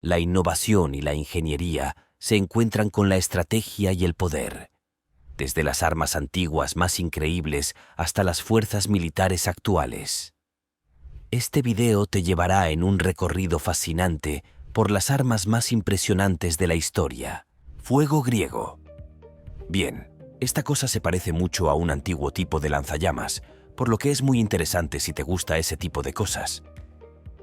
La innovación y la ingeniería se encuentran con la estrategia y el poder, desde las armas antiguas más increíbles hasta las fuerzas militares actuales. Este video te llevará en un recorrido fascinante por las armas más impresionantes de la historia. Fuego griego. Bien, esta cosa se parece mucho a un antiguo tipo de lanzallamas, por lo que es muy interesante si te gusta ese tipo de cosas.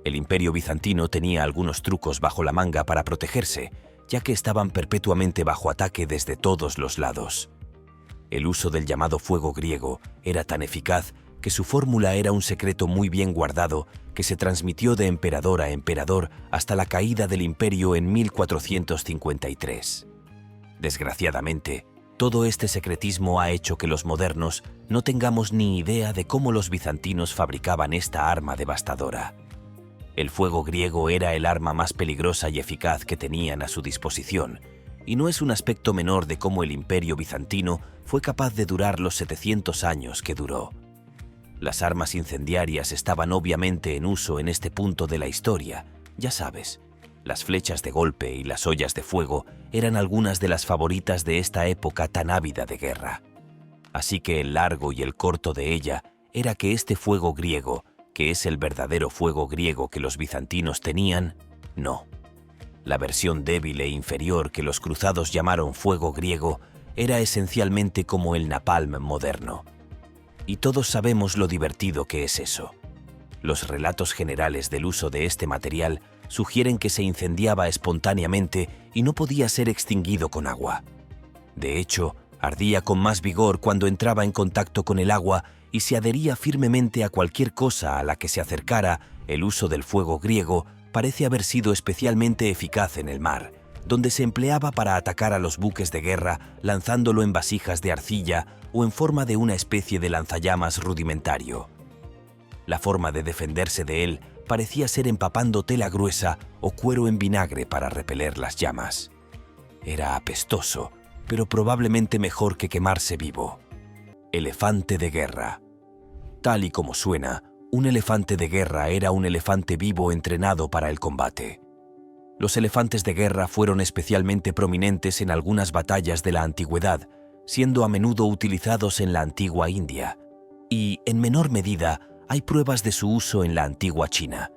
El Imperio bizantino tenía algunos trucos bajo la manga para protegerse, ya que estaban perpetuamente bajo ataque desde todos los lados. El uso del llamado fuego griego era tan eficaz que su fórmula era un secreto muy bien guardado que se transmitió de emperador a emperador hasta la caída del imperio en 1453. Desgraciadamente, todo este secretismo ha hecho que los modernos no tengamos ni idea de cómo los bizantinos fabricaban esta arma devastadora. El fuego griego era el arma más peligrosa y eficaz que tenían a su disposición, y no es un aspecto menor de cómo el Imperio bizantino fue capaz de durar los 700 años que duró. Las armas incendiarias estaban obviamente en uso en este punto de la historia, ya sabes. Las flechas de golpe y las ollas de fuego eran algunas de las favoritas de esta época tan ávida de guerra. Así que el largo y el corto de ella era que este fuego griego, que es el verdadero fuego griego que los bizantinos tenían, no. La versión débil e inferior que los cruzados llamaron fuego griego era esencialmente como el napalm moderno. Y todos sabemos lo divertido que es eso. Los relatos generales del uso de este material sugieren que se incendiaba espontáneamente y no podía ser extinguido con agua. De hecho, ardía con más vigor cuando entraba en contacto con el agua y se adhería firmemente a cualquier cosa a la que se acercara. El uso del fuego griego parece haber sido especialmente eficaz en el mar, donde se empleaba para atacar a los buques de guerra lanzándolo en vasijas de arcilla o en forma de una especie de lanzallamas rudimentario. La forma de defenderse de él parecía ser empapando tela gruesa o cuero en vinagre para repeler las llamas. Era apestoso, pero probablemente mejor que quemarse vivo. Elefante de guerra. Tal y como suena, un elefante de guerra era un elefante vivo entrenado para el combate. Los elefantes de guerra fueron especialmente prominentes en algunas batallas de la antigüedad, siendo a menudo utilizados en la antigua India, y, en menor medida, hay pruebas de su uso en la antigua China.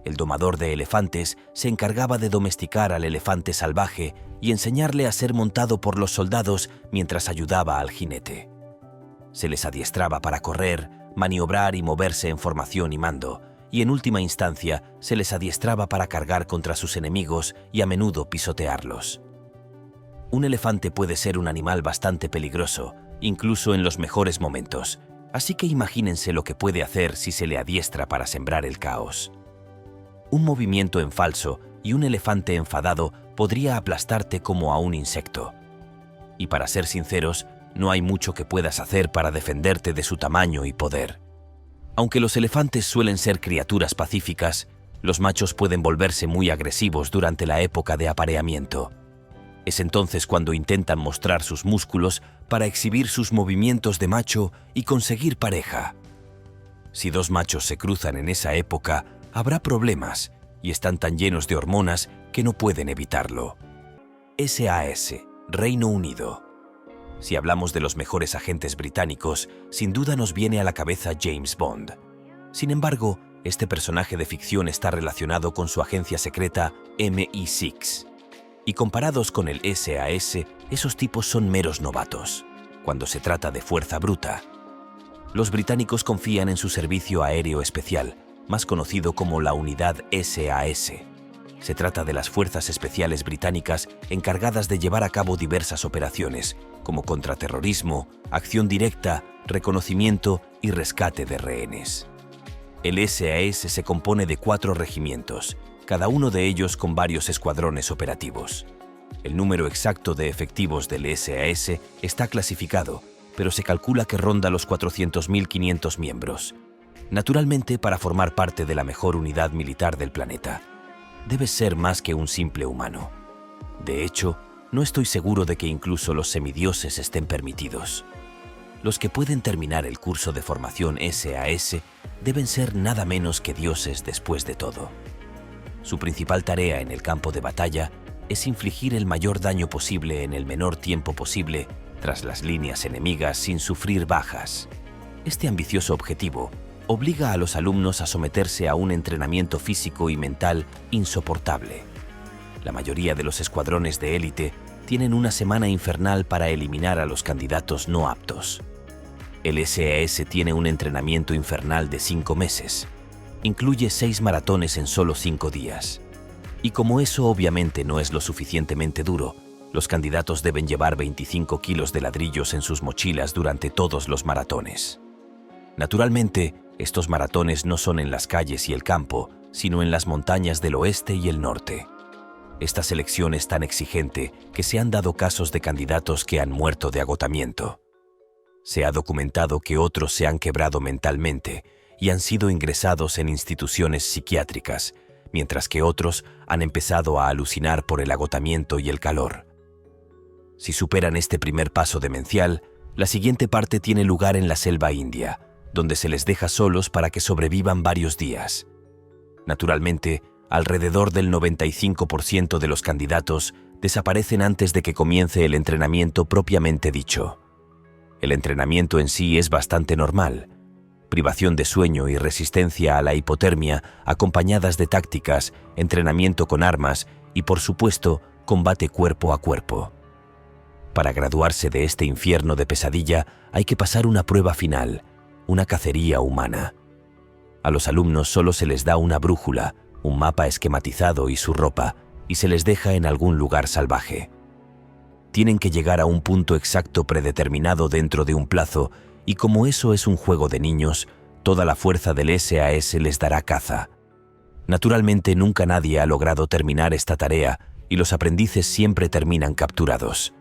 El domador de elefantes se encargaba de domesticar al elefante salvaje y enseñarle a ser montado por los soldados mientras ayudaba al jinete. Se les adiestraba para correr, maniobrar y moverse en formación y mando, y en última instancia se les adiestraba para cargar contra sus enemigos y a menudo pisotearlos. Un elefante puede ser un animal bastante peligroso, incluso en los mejores momentos, así que imagínense lo que puede hacer si se le adiestra para sembrar el caos. Un movimiento en falso y un elefante enfadado podría aplastarte como a un insecto. Y para ser sinceros, no hay mucho que puedas hacer para defenderte de su tamaño y poder. Aunque los elefantes suelen ser criaturas pacíficas, los machos pueden volverse muy agresivos durante la época de apareamiento. Es entonces cuando intentan mostrar sus músculos para exhibir sus movimientos de macho y conseguir pareja. Si dos machos se cruzan en esa época, habrá problemas y están tan llenos de hormonas que no pueden evitarlo. SAS, Reino Unido. Si hablamos de los mejores agentes británicos, sin duda nos viene a la cabeza James Bond. Sin embargo, este personaje de ficción está relacionado con su agencia secreta MI6. Y comparados con el SAS, esos tipos son meros novatos, cuando se trata de fuerza bruta. Los británicos confían en su servicio aéreo especial, más conocido como la unidad SAS. Se trata de las fuerzas especiales británicas encargadas de llevar a cabo diversas operaciones, como contraterrorismo, acción directa, reconocimiento y rescate de rehenes. El SAS se compone de 4 regimientos, cada uno de ellos con varios escuadrones operativos. El número exacto de efectivos del SAS está clasificado, pero se calcula que ronda los 400.500 miembros. Naturalmente, para formar parte de la mejor unidad militar del planeta, debes ser más que un simple humano. De hecho, no estoy seguro de que incluso los semidioses estén permitidos. Los que pueden terminar el curso de formación SAS deben ser nada menos que dioses después de todo. Su principal tarea en el campo de batalla es infligir el mayor daño posible en el menor tiempo posible tras las líneas enemigas sin sufrir bajas. Este ambicioso objetivo obliga a los alumnos a someterse a un entrenamiento físico y mental insoportable. La mayoría de los escuadrones de élite tienen una semana infernal para eliminar a los candidatos no aptos. El SAS tiene un entrenamiento infernal de 5 meses. Incluye 6 maratones en solo 5 días. Y como eso obviamente no es lo suficientemente duro, los candidatos deben llevar 25 kilos de ladrillos en sus mochilas durante todos los maratones. Naturalmente, estos maratones no son en las calles y el campo, sino en las montañas del oeste y el norte. Esta selección es tan exigente que se han dado casos de candidatos que han muerto de agotamiento. Se ha documentado que otros se han quebrado mentalmente y han sido ingresados en instituciones psiquiátricas, mientras que otros han empezado a alucinar por el agotamiento y el calor. Si superan este primer paso demencial, la siguiente parte tiene lugar en la selva india, donde se les deja solos para que sobrevivan varios días. Naturalmente, alrededor del 95% de los candidatos desaparecen antes de que comience el entrenamiento propiamente dicho. El entrenamiento en sí es bastante normal. Privación de sueño y resistencia a la hipotermia, acompañadas de tácticas, entrenamiento con armas y, por supuesto, combate cuerpo a cuerpo. Para graduarse de este infierno de pesadilla hay que pasar una prueba final, una cacería humana. A los alumnos solo se les da una brújula, un mapa esquematizado y su ropa, y se les deja en algún lugar salvaje. Tienen que llegar a un punto exacto predeterminado dentro de un plazo, y como eso es un juego de niños, toda la fuerza del SAS les dará caza. Naturalmente nunca nadie ha logrado terminar esta tarea, y los aprendices siempre terminan capturados.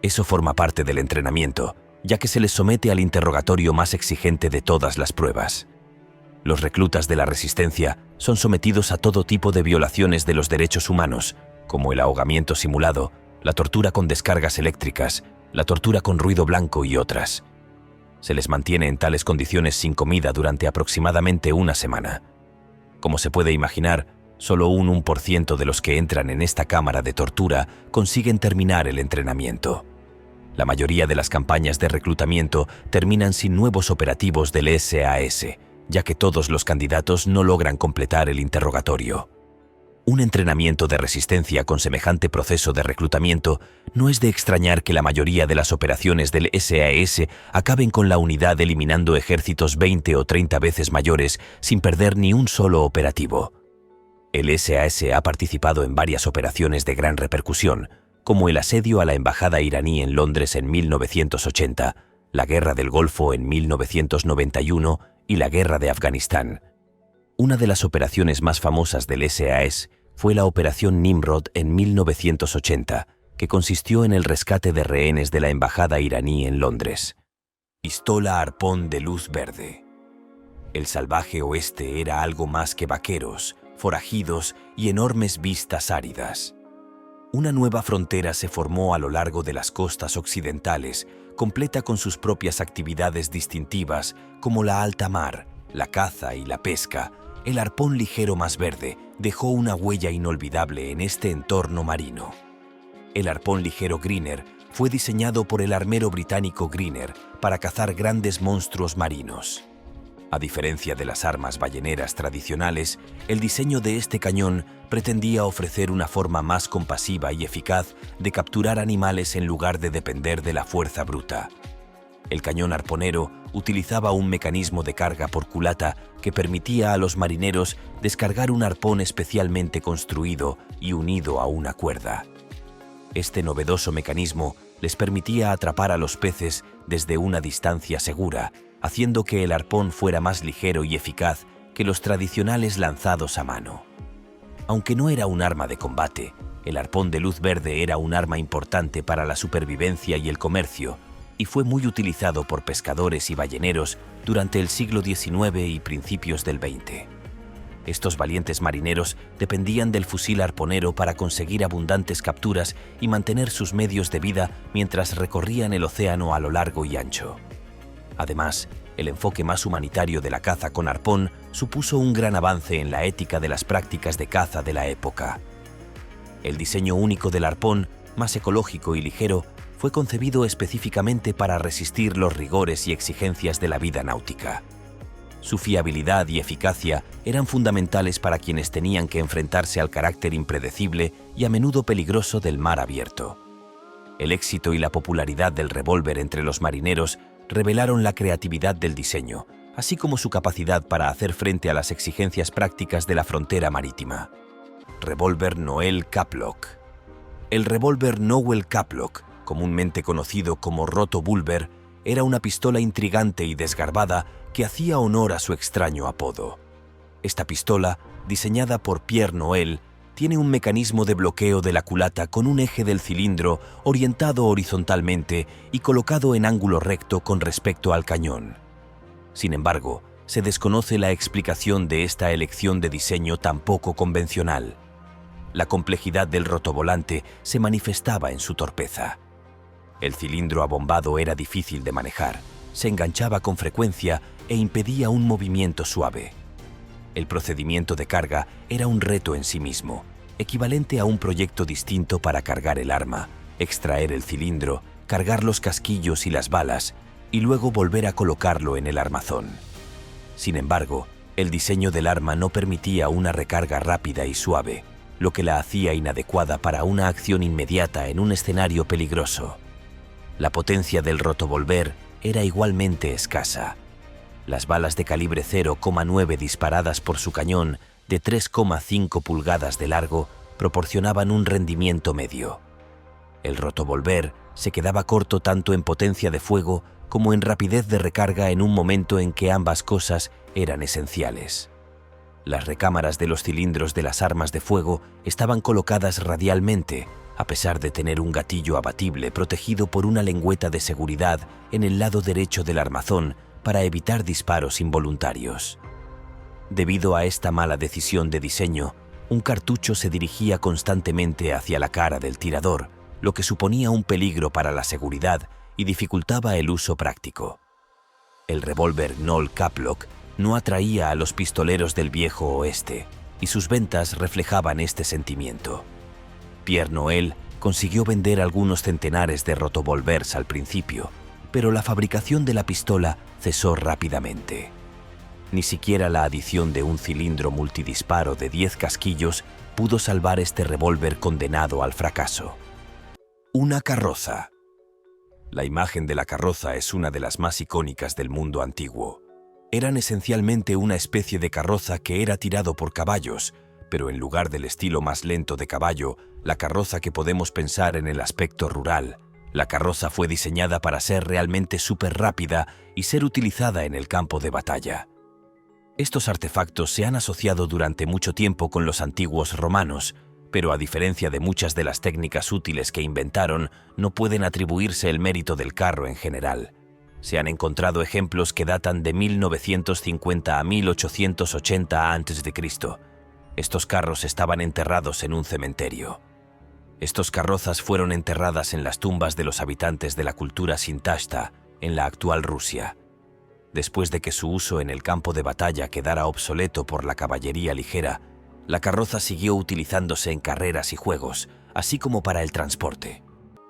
Eso forma parte del entrenamiento, ya que se les somete al interrogatorio más exigente de todas las pruebas. Los reclutas de la resistencia son sometidos a todo tipo de violaciones de los derechos humanos, como el ahogamiento simulado, la tortura con descargas eléctricas, la tortura con ruido blanco y otras. Se les mantiene en tales condiciones sin comida durante aproximadamente una semana. Como se puede imaginar, solo un 1% de los que entran en esta cámara de tortura consiguen terminar el entrenamiento. La mayoría de las campañas de reclutamiento terminan sin nuevos operativos del SAS, ya que todos los candidatos no logran completar el interrogatorio. Un entrenamiento de resistencia con semejante proceso de reclutamiento no es de extrañar que la mayoría de las operaciones del SAS acaben con la unidad eliminando ejércitos 20 o 30 veces mayores sin perder ni un solo operativo. El SAS ha participado en varias operaciones de gran repercusión, como el asedio a la embajada iraní en Londres en 1980, la Guerra del Golfo en 1991 y la Guerra de Afganistán. Una de las operaciones más famosas del SAS fue la Operación Nimrod en 1980, que consistió en el rescate de rehenes de la embajada iraní en Londres. Pistola arpón de luz verde. El salvaje oeste era algo más que vaqueros, forajidos y enormes vistas áridas. Una nueva frontera se formó a lo largo de las costas occidentales, completa con sus propias actividades distintivas como la alta mar, la caza y la pesca. El arpón ligero más verde dejó una huella inolvidable en este entorno marino. El arpón ligero Greener fue diseñado por el armero británico Greener para cazar grandes monstruos marinos. A diferencia de las armas balleneras tradicionales, el diseño de este cañón pretendía ofrecer una forma más compasiva y eficaz de capturar animales en lugar de depender de la fuerza bruta. El cañón arponero utilizaba un mecanismo de carga por culata que permitía a los marineros descargar un arpón especialmente construido y unido a una cuerda. Este novedoso mecanismo les permitía atrapar a los peces desde una distancia segura, haciendo que el arpón fuera más ligero y eficaz que los tradicionales lanzados a mano. Aunque no era un arma de combate, el arpón de luz verde era un arma importante para la supervivencia y el comercio, y fue muy utilizado por pescadores y balleneros durante el siglo XIX y principios del XX. Estos valientes marineros dependían del fusil arponero para conseguir abundantes capturas y mantener sus medios de vida mientras recorrían el océano a lo largo y ancho. Además, el enfoque más humanitario de la caza con arpón supuso un gran avance en la ética de las prácticas de caza de la época. El diseño único del arpón, más ecológico y ligero, fue concebido específicamente para resistir los rigores y exigencias de la vida náutica. Su fiabilidad y eficacia eran fundamentales para quienes tenían que enfrentarse al carácter impredecible y a menudo peligroso del mar abierto. El éxito y la popularidad del revólver entre los marineros revelaron la creatividad del diseño, así como su capacidad para hacer frente a las exigencias prácticas de la frontera marítima. Revólver Noel Caplock. El revólver Noel Caplock, comúnmente conocido como Rotobulver, era una pistola intrigante y desgarbada que hacía honor a su extraño apodo. Esta pistola, diseñada por Pierre Noël, tiene un mecanismo de bloqueo de la culata con un eje del cilindro orientado horizontalmente y colocado en ángulo recto con respecto al cañón. Sin embargo, se desconoce la explicación de esta elección de diseño tan poco convencional. La complejidad del rotovolante se manifestaba en su torpeza. El cilindro abombado era difícil de manejar, se enganchaba con frecuencia e impedía un movimiento suave. El procedimiento de carga era un reto en sí mismo, equivalente a un proyecto distinto para cargar el arma, extraer el cilindro, cargar los casquillos y las balas, y luego volver a colocarlo en el armazón. Sin embargo, el diseño del arma no permitía una recarga rápida y suave, lo que la hacía inadecuada para una acción inmediata en un escenario peligroso. La potencia del rotovolver era igualmente escasa. Las balas de calibre 0,9 disparadas por su cañón de 3,5 pulgadas de largo proporcionaban un rendimiento medio. El rotovolver se quedaba corto tanto en potencia de fuego como en rapidez de recarga en un momento en que ambas cosas eran esenciales. Las recámaras de los cilindros de las armas de fuego estaban colocadas radialmente, a pesar de tener un gatillo abatible protegido por una lengüeta de seguridad en el lado derecho del armazón para evitar disparos involuntarios. Debido a esta mala decisión de diseño, un cartucho se dirigía constantemente hacia la cara del tirador, lo que suponía un peligro para la seguridad y dificultaba el uso práctico. El revólver Noel Caplock no atraía a los pistoleros del viejo oeste, y sus ventas reflejaban este sentimiento. Pierre Noël consiguió vender algunos centenares de rotovolvers al principio, pero la fabricación de la pistola cesó rápidamente. Ni siquiera la adición de un cilindro multidisparo de 10 casquillos pudo salvar este revólver condenado al fracaso. Una carroza. La imagen de la carroza es una de las más icónicas del mundo antiguo. Eran esencialmente una especie de carroza que era tirado por caballos, pero en lugar del estilo más lento de caballo, la carroza que podemos pensar en el aspecto rural, la carroza fue diseñada para ser realmente súper rápida y ser utilizada en el campo de batalla. Estos artefactos se han asociado durante mucho tiempo con los antiguos romanos, pero a diferencia de muchas de las técnicas útiles que inventaron, no pueden atribuirse el mérito del carro en general. Se han encontrado ejemplos que datan de 1950 a 1880 a.C. Estos carros estaban enterrados en un cementerio. Estas carrozas fueron enterradas en las tumbas de los habitantes de la cultura Sintashta, en la actual Rusia. Después de que su uso en el campo de batalla quedara obsoleto por la caballería ligera, la carroza siguió utilizándose en carreras y juegos, así como para el transporte.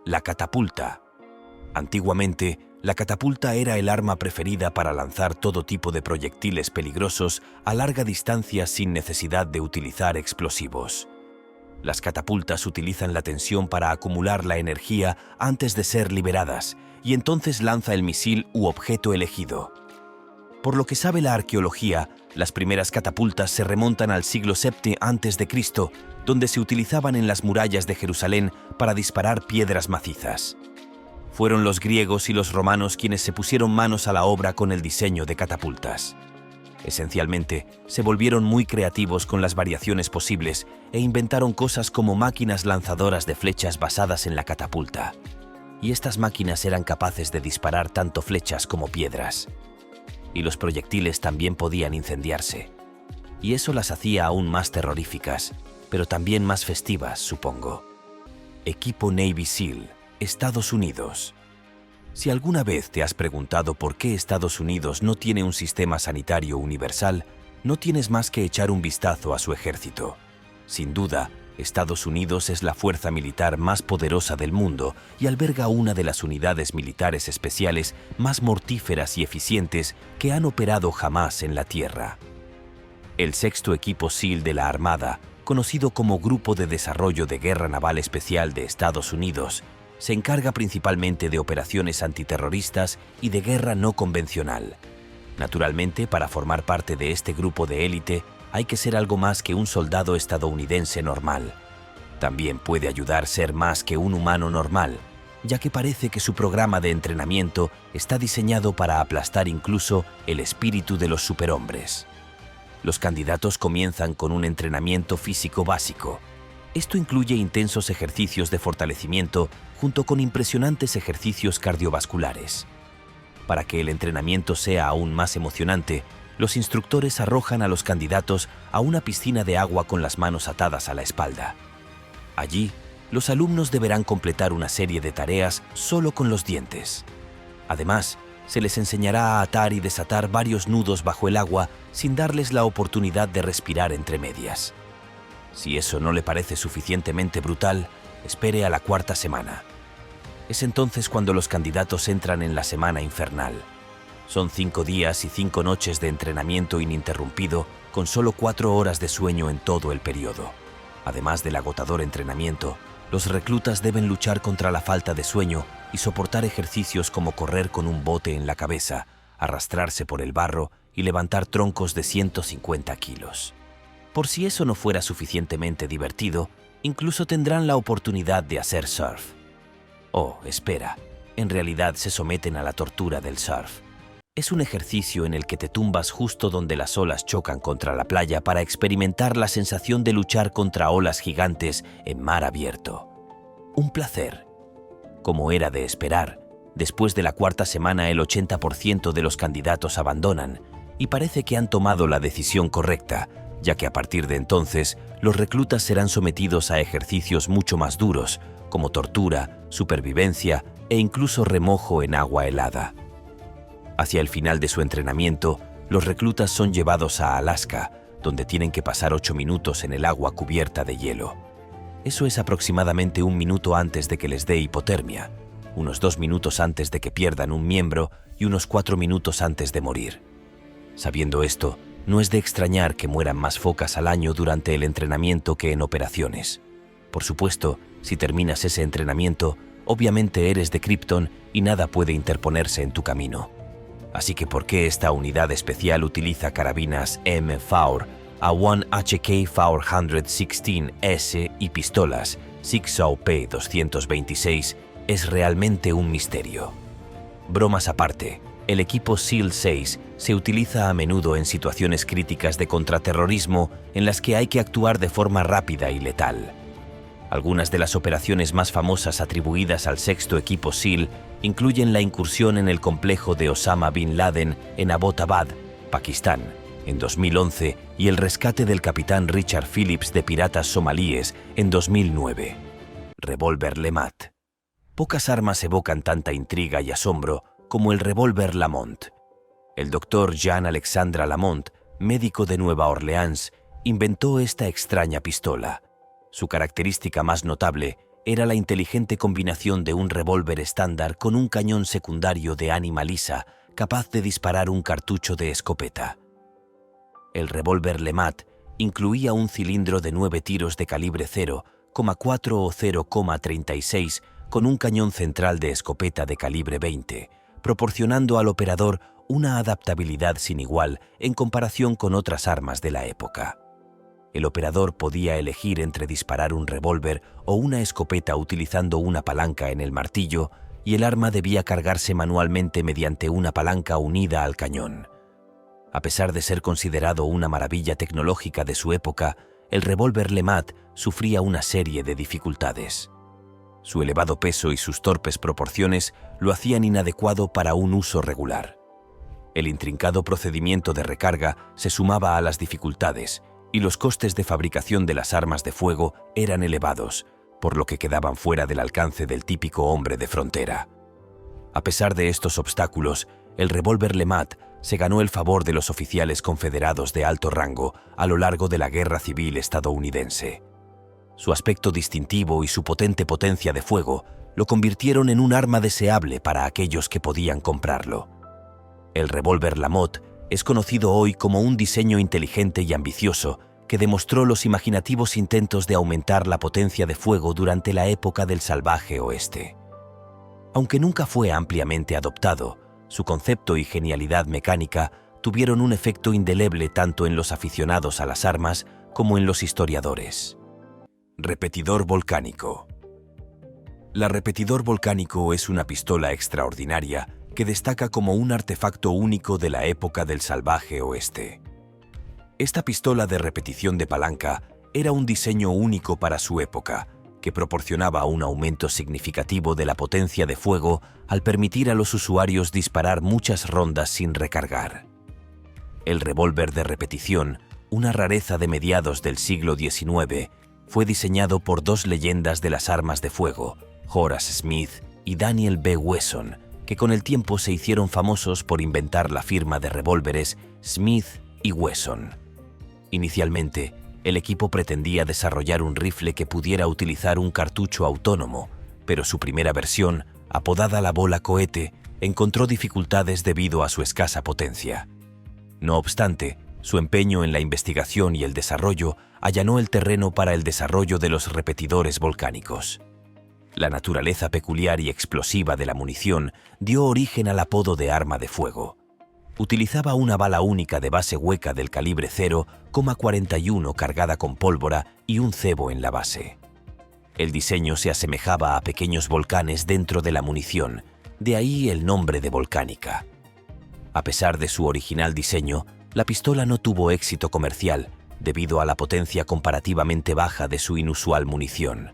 La catapulta. Antiguamente, la catapulta era el arma preferida para lanzar todo tipo de proyectiles peligrosos a larga distancia sin necesidad de utilizar explosivos. Las catapultas utilizan la tensión para acumular la energía antes de ser liberadas, y entonces lanza el misil u objeto elegido. Por lo que sabe la arqueología, las primeras catapultas se remontan al siglo VII a.C., donde se utilizaban en las murallas de Jerusalén para disparar piedras macizas. Fueron los griegos y los romanos quienes se pusieron manos a la obra con el diseño de catapultas. Esencialmente, se volvieron muy creativos con las variaciones posibles e inventaron cosas como máquinas lanzadoras de flechas basadas en la catapulta. Y estas máquinas eran capaces de disparar tanto flechas como piedras. Y los proyectiles también podían incendiarse. Y eso las hacía aún más terroríficas, pero también más festivas, supongo. Equipo Navy SEAL, Estados Unidos. Si alguna vez te has preguntado por qué Estados Unidos no tiene un sistema sanitario universal, no tienes más que echar un vistazo a su ejército. Sin duda, Estados Unidos es la fuerza militar más poderosa del mundo y alberga una de las unidades militares especiales más mortíferas y eficientes que han operado jamás en la Tierra. El sexto equipo SEAL de la Armada, conocido como Grupo de Desarrollo de Guerra Naval Especial de Estados Unidos, se encarga principalmente de operaciones antiterroristas y de guerra no convencional. Naturalmente, para formar parte de este grupo de élite, hay que ser algo más que un soldado estadounidense normal. También puede ayudar a ser más que un humano normal, ya que parece que su programa de entrenamiento está diseñado para aplastar incluso el espíritu de los superhombres. Los candidatos comienzan con un entrenamiento físico básico. Esto incluye intensos ejercicios de fortalecimiento junto con impresionantes ejercicios cardiovasculares. Para que el entrenamiento sea aún más emocionante, los instructores arrojan a los candidatos a una piscina de agua con las manos atadas a la espalda. Allí, los alumnos deberán completar una serie de tareas solo con los dientes. Además, se les enseñará a atar y desatar varios nudos bajo el agua sin darles la oportunidad de respirar entre medias. Si eso no le parece suficientemente brutal, espere a la cuarta semana. Es entonces cuando los candidatos entran en la semana infernal. Son 5 días y 5 noches de entrenamiento ininterrumpido con solo 4 horas de sueño en todo el periodo. Además del agotador entrenamiento, los reclutas deben luchar contra la falta de sueño y soportar ejercicios como correr con un bote en la cabeza, arrastrarse por el barro y levantar troncos de 150 kilos. Por si eso no fuera suficientemente divertido, incluso tendrán la oportunidad de hacer surf. Oh, espera, en realidad se someten a la tortura del surf. Es un ejercicio en el que te tumbas justo donde las olas chocan contra la playa para experimentar la sensación de luchar contra olas gigantes en mar abierto. Un placer. Como era de esperar, después de la cuarta semana el 80% de los candidatos abandonan, y parece que han tomado la decisión correcta, ya que a partir de entonces los reclutas serán sometidos a ejercicios mucho más duros, como tortura, supervivencia e incluso remojo en agua helada. Hacia el final de su entrenamiento, los reclutas son llevados a Alaska, donde tienen que pasar 8 minutos en el agua cubierta de hielo. Eso es aproximadamente 1 minuto antes de que les dé hipotermia, unos 2 minutos antes de que pierdan un miembro y unos 4 minutos antes de morir. Sabiendo esto, no es de extrañar que mueran más focas al año durante el entrenamiento que en operaciones. Por supuesto, si terminas ese entrenamiento, obviamente eres de Krypton y nada puede interponerse en tu camino. Así que ¿por qué esta unidad especial utiliza carabinas M-FAUR, A1 HK-416S y pistolas Sig-Sauer P226 es realmente un misterio. Bromas aparte, el equipo SEAL 6 se utiliza a menudo en situaciones críticas de contraterrorismo en las que hay que actuar de forma rápida y letal. Algunas de las operaciones más famosas atribuidas al sexto equipo SEAL incluyen la incursión en el complejo de Osama Bin Laden en Abbottabad, Pakistán, en 2011 y el rescate del capitán Richard Phillips de piratas somalíes en 2009. Revólver LeMat. Pocas armas evocan tanta intriga y asombro como el revólver Lamont. El doctor Jean-Alexandre Lamont, médico de Nueva Orleans, inventó esta extraña pistola. Su característica más notable era la inteligente combinación de un revólver estándar con un cañón secundario de ánima lisa capaz de disparar un cartucho de escopeta. El revólver LeMat incluía un cilindro de 9 tiros de calibre 0,4 o 0,36 con un cañón central de escopeta de calibre 20, proporcionando al operador una adaptabilidad sin igual en comparación con otras armas de la época. El operador podía elegir entre disparar un revólver o una escopeta utilizando una palanca en el martillo, y el arma debía cargarse manualmente mediante una palanca unida al cañón. A pesar de ser considerado una maravilla tecnológica de su época, el revólver LeMat sufría una serie de dificultades. Su elevado peso y sus torpes proporciones lo hacían inadecuado para un uso regular. El intrincado procedimiento de recarga se sumaba a las dificultades, y los costes de fabricación de las armas de fuego eran elevados, por lo que quedaban fuera del alcance del típico hombre de frontera. A pesar de estos obstáculos, el revólver LeMat se ganó el favor de los oficiales confederados de alto rango a lo largo de la Guerra Civil estadounidense. Su aspecto distintivo y su potente potencia de fuego lo convirtieron en un arma deseable para aquellos que podían comprarlo. El revólver Lamott es conocido hoy como un diseño inteligente y ambicioso que demostró los imaginativos intentos de aumentar la potencia de fuego durante la época del salvaje oeste. Aunque nunca fue ampliamente adoptado, su concepto y genialidad mecánica tuvieron un efecto indeleble tanto en los aficionados a las armas como en los historiadores. Repetidor volcánico. La repetidor volcánico es una pistola extraordinaria que destaca como un artefacto único de la época del salvaje oeste. Esta pistola de repetición de palanca era un diseño único para su época, que proporcionaba un aumento significativo de la potencia de fuego al permitir a los usuarios disparar muchas rondas sin recargar. El revólver de repetición, una rareza de mediados del siglo XIX, fue diseñado por dos leyendas de las armas de fuego, Horace Smith y Daniel B. Wesson, que con el tiempo se hicieron famosos por inventar la firma de revólveres Smith y Wesson. Inicialmente, el equipo pretendía desarrollar un rifle que pudiera utilizar un cartucho autónomo, pero su primera versión, apodada la bola cohete, encontró dificultades debido a su escasa potencia. No obstante, su empeño en la investigación y el desarrollo allanó el terreno para el desarrollo de los repetidores volcánicos. La naturaleza peculiar y explosiva de la munición dio origen al apodo de arma de fuego. Utilizaba una bala única de base hueca del calibre 0,41 cargada con pólvora y un cebo en la base. El diseño se asemejaba a pequeños volcanes dentro de la munición, de ahí el nombre de volcánica. A pesar de su original diseño, la pistola no tuvo éxito comercial debido a la potencia comparativamente baja de su inusual munición.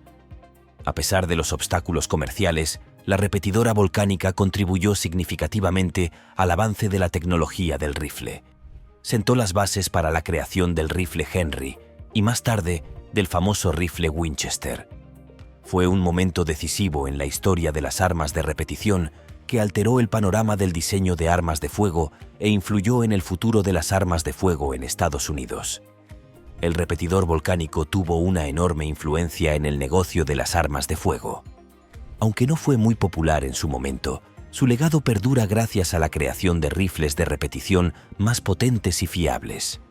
A pesar de los obstáculos comerciales, la repetidora volcánica contribuyó significativamente al avance de la tecnología del rifle. Sentó las bases para la creación del rifle Henry y más tarde del famoso rifle Winchester. Fue un momento decisivo en la historia de las armas de repetición que alteró el panorama del diseño de armas de fuego e influyó en el futuro de las armas de fuego en Estados Unidos. El repetidor volcánico tuvo una enorme influencia en el negocio de las armas de fuego. Aunque no fue muy popular en su momento, su legado perdura gracias a la creación de rifles de repetición más potentes y fiables.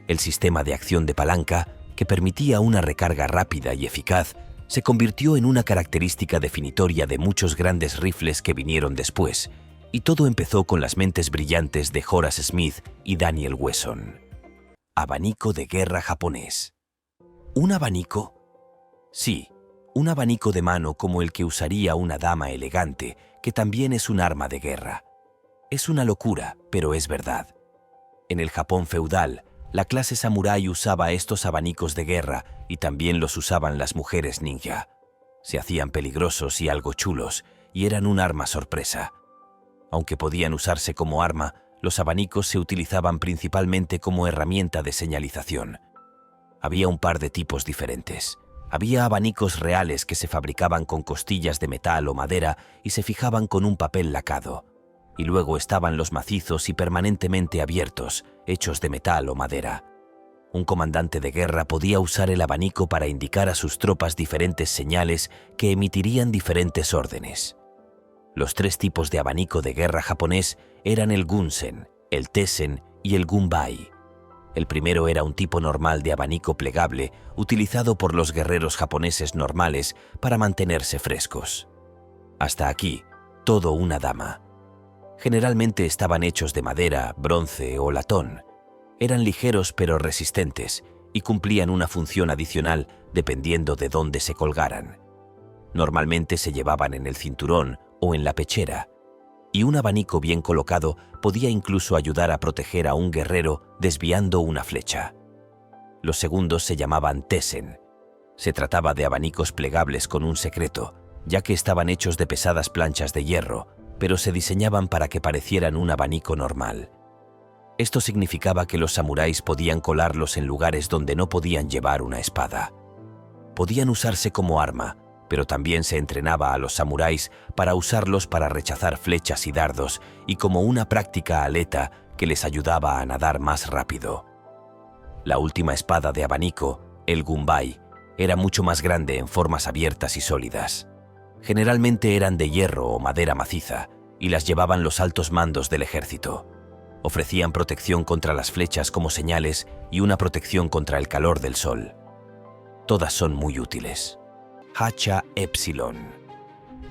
El sistema de acción de palanca, que permitía una recarga rápida y eficaz, se convirtió en una característica definitoria de muchos grandes rifles que vinieron después, y todo empezó con las mentes brillantes de Horace Smith y Daniel Wesson. Abanico de guerra japonés. ¿Un abanico? Sí, un abanico de mano como el que usaría una dama elegante, que también es un arma de guerra. Es una locura, pero es verdad. En el Japón feudal, la clase samurái usaba estos abanicos de guerra y también los usaban las mujeres ninja. Se hacían peligrosos y algo chulos, y eran un arma sorpresa. Aunque podían usarse como arma, los abanicos se utilizaban principalmente como herramienta de señalización. Había un par de tipos diferentes. Había abanicos reales que se fabricaban con costillas de metal o madera y se fijaban con un papel lacado. Y luego estaban los macizos y permanentemente abiertos, hechos de metal o madera. Un comandante de guerra podía usar el abanico para indicar a sus tropas diferentes señales que emitirían diferentes órdenes. Los tres tipos de abanico de guerra japonés eran el gunsen, el tessen y el gunbai. El primero era un tipo normal de abanico plegable utilizado por los guerreros japoneses normales para mantenerse frescos. Hasta aquí, todo una dama. Generalmente estaban hechos de madera, bronce o latón. Eran ligeros pero resistentes y cumplían una función adicional dependiendo de dónde se colgaran. Normalmente se llevaban en el cinturón o en la pechera, y un abanico bien colocado podía incluso ayudar a proteger a un guerrero desviando una flecha. Los segundos se llamaban tessen. Se trataba de abanicos plegables con un secreto, ya que estaban hechos de pesadas planchas de hierro, pero se diseñaban para que parecieran un abanico normal. Esto significaba que los samuráis podían colarlos en lugares donde no podían llevar una espada. Podían usarse como arma, pero también se entrenaba a los samuráis para usarlos para rechazar flechas y dardos y como una práctica aleta que les ayudaba a nadar más rápido. La última espada de abanico, el Gumbai, era mucho más grande en formas abiertas y sólidas. Generalmente eran de hierro o madera maciza y las llevaban los altos mandos del ejército. Ofrecían protección contra las flechas como señales y una protección contra el calor del sol. Todas son muy útiles. Hacha Epsilon.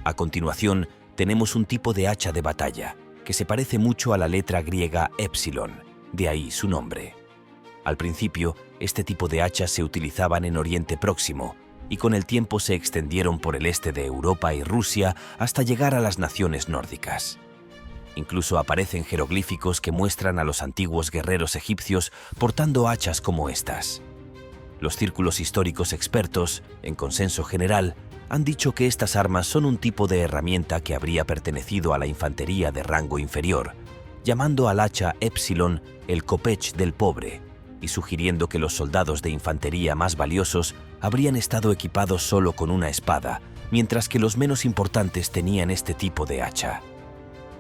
A continuación, tenemos un tipo de hacha de batalla que se parece mucho a la letra griega Epsilon, de ahí su nombre. Al principio, este tipo de hachas se utilizaban en Oriente Próximo y con el tiempo se extendieron por el este de Europa y Rusia hasta llegar a las naciones nórdicas. Incluso aparecen jeroglíficos que muestran a los antiguos guerreros egipcios portando hachas como estas. Los círculos históricos expertos, en consenso general, han dicho que estas armas son un tipo de herramienta que habría pertenecido a la infantería de rango inferior, llamando al hacha Epsilon el kopech del pobre, y sugiriendo que los soldados de infantería más valiosos habrían estado equipados solo con una espada, mientras que los menos importantes tenían este tipo de hacha.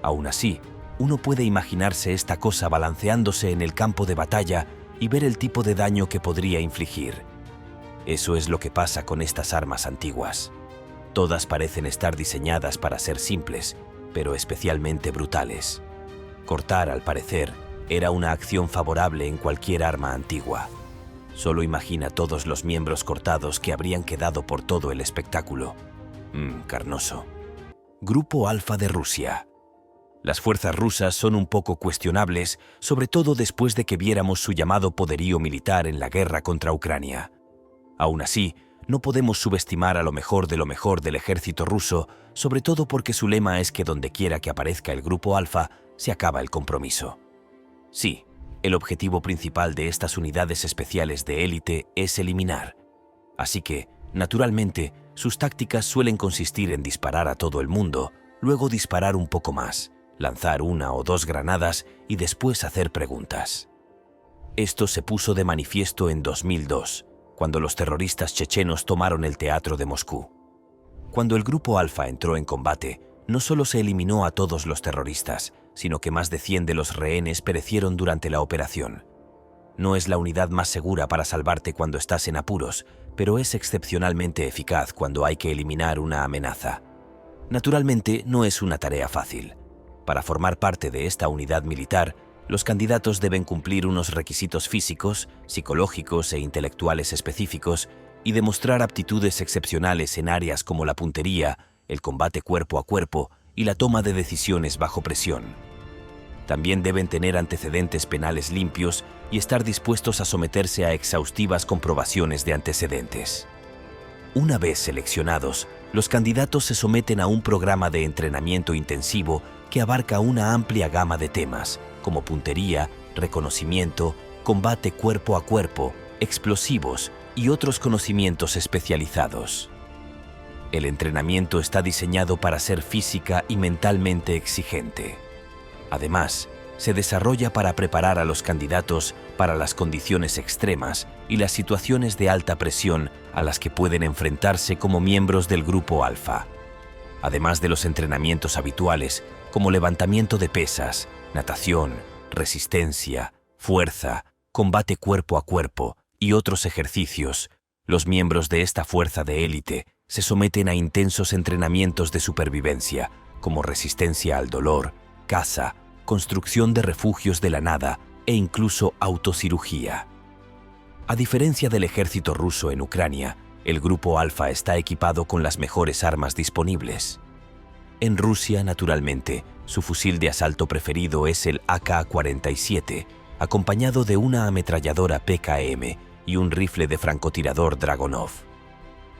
Aún así, uno puede imaginarse esta cosa balanceándose en el campo de batalla y ver el tipo de daño que podría infligir. Eso es lo que pasa con estas armas antiguas. Todas parecen estar diseñadas para ser simples, pero especialmente brutales. Cortar, al parecer, era una acción favorable en cualquier arma antigua. Solo imagina todos los miembros cortados que habrían quedado por todo el espectáculo. Carnoso. Grupo Alfa de Rusia. Las fuerzas rusas son un poco cuestionables, sobre todo después de que viéramos su llamado poderío militar en la guerra contra Ucrania. Aún así, no podemos subestimar a lo mejor del ejército ruso, sobre todo porque su lema es que donde quiera que aparezca el Grupo Alfa, se acaba el compromiso. Sí, el objetivo principal de estas unidades especiales de élite es eliminar. Así que, naturalmente, sus tácticas suelen consistir en disparar a todo el mundo, luego disparar un poco más, lanzar una o dos granadas y después hacer preguntas. Esto se puso de manifiesto en 2002, cuando los terroristas chechenos tomaron el teatro de Moscú. Cuando el Grupo Alfa entró en combate, no solo se eliminó a todos los terroristas, sino que más de 100 de los rehenes perecieron durante la operación. No es la unidad más segura para salvarte cuando estás en apuros, pero es excepcionalmente eficaz cuando hay que eliminar una amenaza. Naturalmente, no es una tarea fácil. Para formar parte de esta unidad militar, los candidatos deben cumplir unos requisitos físicos, psicológicos e intelectuales específicos y demostrar aptitudes excepcionales en áreas como la puntería, el combate cuerpo a cuerpo y la toma de decisiones bajo presión. También deben tener antecedentes penales limpios y estar dispuestos a someterse a exhaustivas comprobaciones de antecedentes. Una vez seleccionados, los candidatos se someten a un programa de entrenamiento intensivo que abarca una amplia gama de temas, como puntería, reconocimiento, combate cuerpo a cuerpo, explosivos y otros conocimientos especializados. El entrenamiento está diseñado para ser física y mentalmente exigente. Además, se desarrolla para preparar a los candidatos para las condiciones extremas y las situaciones de alta presión a las que pueden enfrentarse como miembros del Grupo Alfa. Además de los entrenamientos habituales, como levantamiento de pesas, natación, resistencia, fuerza, combate cuerpo a cuerpo y otros ejercicios, los miembros de esta fuerza de élite se someten a intensos entrenamientos de supervivencia, como resistencia al dolor, caza, construcción de refugios de la nada e incluso autocirugía. A diferencia del ejército ruso en Ucrania, el Grupo Alfa está equipado con las mejores armas disponibles. En Rusia, naturalmente, su fusil de asalto preferido es el AK-47, acompañado de una ametralladora PKM y un rifle de francotirador Dragonov.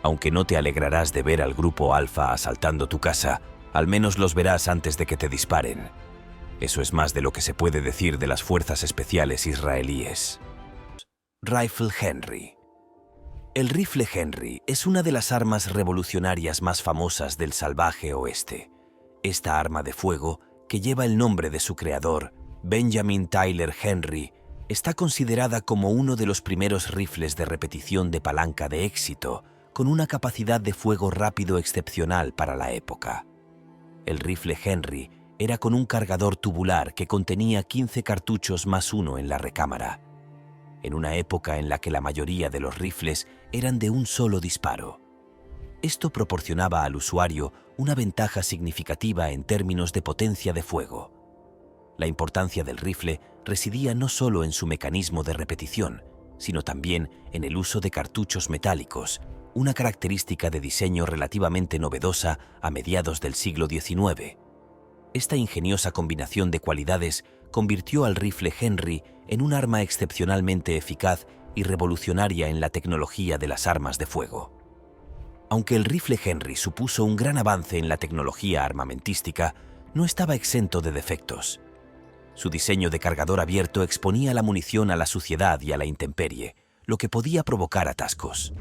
Aunque no te alegrarás de ver al Grupo Alfa asaltando tu casa, al menos los verás antes de que te disparen. Eso es más de lo que se puede decir de las fuerzas especiales israelíes. Rifle Henry. El rifle Henry es una de las armas revolucionarias más famosas del salvaje oeste. Esta arma de fuego, que lleva el nombre de su creador, Benjamin Tyler Henry, está considerada como uno de los primeros rifles de repetición de palanca de éxito, con una capacidad de fuego rápido excepcional para la época. El rifle Henry era con un cargador tubular que contenía 15 cartuchos más uno en la recámara, en una época en la que la mayoría de los rifles eran de un solo disparo. Esto proporcionaba al usuario una ventaja significativa en términos de potencia de fuego. La importancia del rifle residía no solo en su mecanismo de repetición, sino también en el uso de cartuchos metálicos, una característica de diseño relativamente novedosa a mediados del siglo XIX. Esta ingeniosa combinación de cualidades convirtió al rifle Henry en un arma excepcionalmente eficaz y revolucionaria en la tecnología de las armas de fuego. Aunque el rifle Henry supuso un gran avance en la tecnología armamentística, no estaba exento de defectos. Su diseño de cargador abierto exponía la munición a la suciedad y a la intemperie, lo que podía provocar atascos.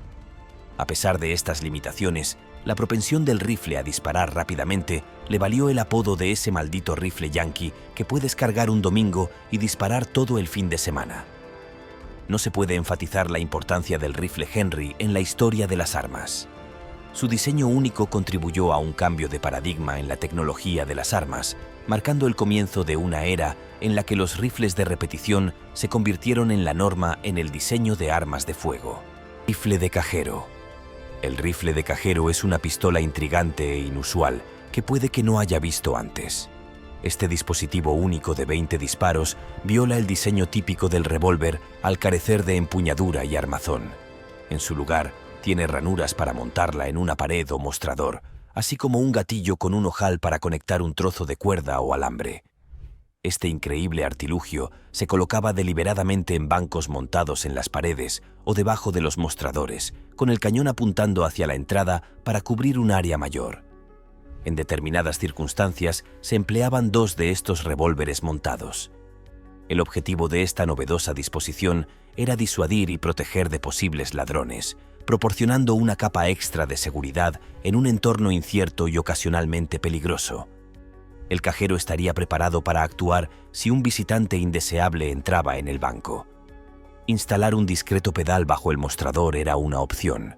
A pesar de estas limitaciones, la propensión del rifle a disparar rápidamente le valió el apodo de ese maldito rifle yankee que puedes cargar un domingo y disparar todo el fin de semana. No se puede enfatizar la importancia del rifle Henry en la historia de las armas. Su diseño único contribuyó a un cambio de paradigma en la tecnología de las armas, marcando el comienzo de una era en la que los rifles de repetición se convirtieron en la norma en el diseño de armas de fuego. Rifle de cajero. El rifle de cajero es una pistola intrigante e inusual que puede que no haya visto antes. Este dispositivo único de 20 disparos viola el diseño típico del revólver al carecer de empuñadura y armazón. En su lugar, tiene ranuras para montarla en una pared o mostrador, así como un gatillo con un ojal para conectar un trozo de cuerda o alambre. Este increíble artilugio se colocaba deliberadamente en bancos montados en las paredes o debajo de los mostradores, con el cañón apuntando hacia la entrada para cubrir un área mayor. En determinadas circunstancias se empleaban 2 de estos revólveres montados. El objetivo de esta novedosa disposición era disuadir y proteger de posibles ladrones, proporcionando una capa extra de seguridad en un entorno incierto y ocasionalmente peligroso. El cajero estaría preparado para actuar si un visitante indeseable entraba en el banco. Instalar un discreto pedal bajo el mostrador era una opción.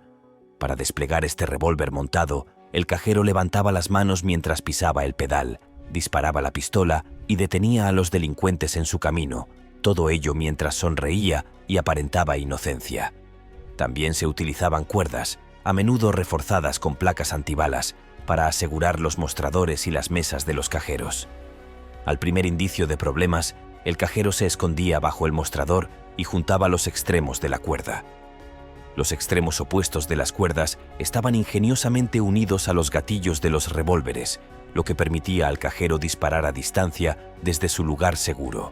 Para desplegar este revólver montado, el cajero levantaba las manos mientras pisaba el pedal, disparaba la pistola y detenía a los delincuentes en su camino, todo ello mientras sonreía y aparentaba inocencia. También se utilizaban cuerdas, a menudo reforzadas con placas antibalas, para asegurar los mostradores y las mesas de los cajeros. Al primer indicio de problemas, el cajero se escondía bajo el mostrador y juntaba los extremos de la cuerda. Los extremos opuestos de las cuerdas estaban ingeniosamente unidos a los gatillos de los revólveres, lo que permitía al cajero disparar a distancia desde su lugar seguro.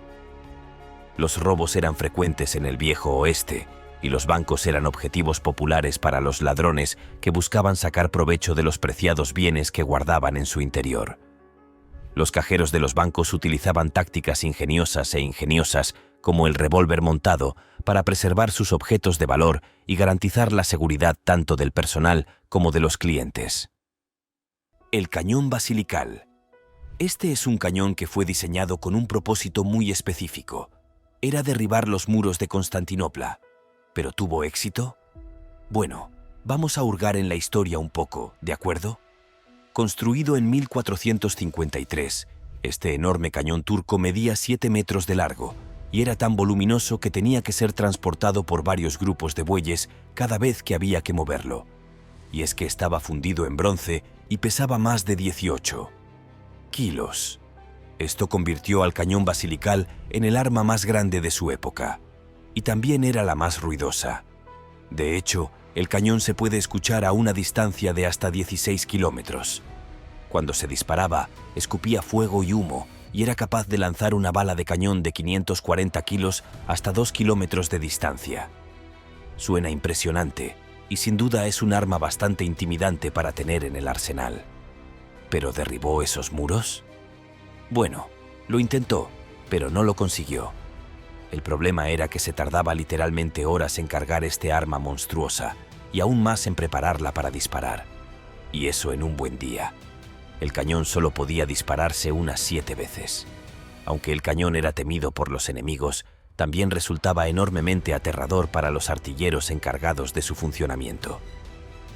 Los robos eran frecuentes en el Viejo Oeste, y los bancos eran objetivos populares para los ladrones que buscaban sacar provecho de los preciados bienes que guardaban en su interior. Los cajeros de los bancos utilizaban tácticas ingeniosas como el revólver montado para preservar sus objetos de valor y garantizar la seguridad tanto del personal como de los clientes. El cañón basilical. Este es un cañón que fue diseñado con un propósito muy específico. Era derribar los muros de Constantinopla. ¿Pero tuvo éxito? Bueno, vamos a hurgar en la historia un poco, ¿de acuerdo? Construido en 1453, este enorme cañón turco medía 7 metros de largo y era tan voluminoso que tenía que ser transportado por varios grupos de bueyes cada vez que había que moverlo. Y es que estaba fundido en bronce y pesaba más de 18 kilos. Esto convirtió al cañón basilical en el arma más grande de su época. Y también era la más ruidosa. De hecho, el cañón se puede escuchar a una distancia de hasta 16 kilómetros. Cuando se disparaba, escupía fuego y humo y era capaz de lanzar una bala de cañón de 540 kilos hasta 2 kilómetros de distancia. Suena impresionante y sin duda es un arma bastante intimidante para tener en el arsenal. ¿Pero derribó esos muros? Bueno, lo intentó, pero no lo consiguió. El problema era que se tardaba literalmente horas en cargar este arma monstruosa y aún más en prepararla para disparar. Y eso en un buen día. El cañón solo podía dispararse unas 7 veces. Aunque el cañón era temido por los enemigos, también resultaba enormemente aterrador para los artilleros encargados de su funcionamiento.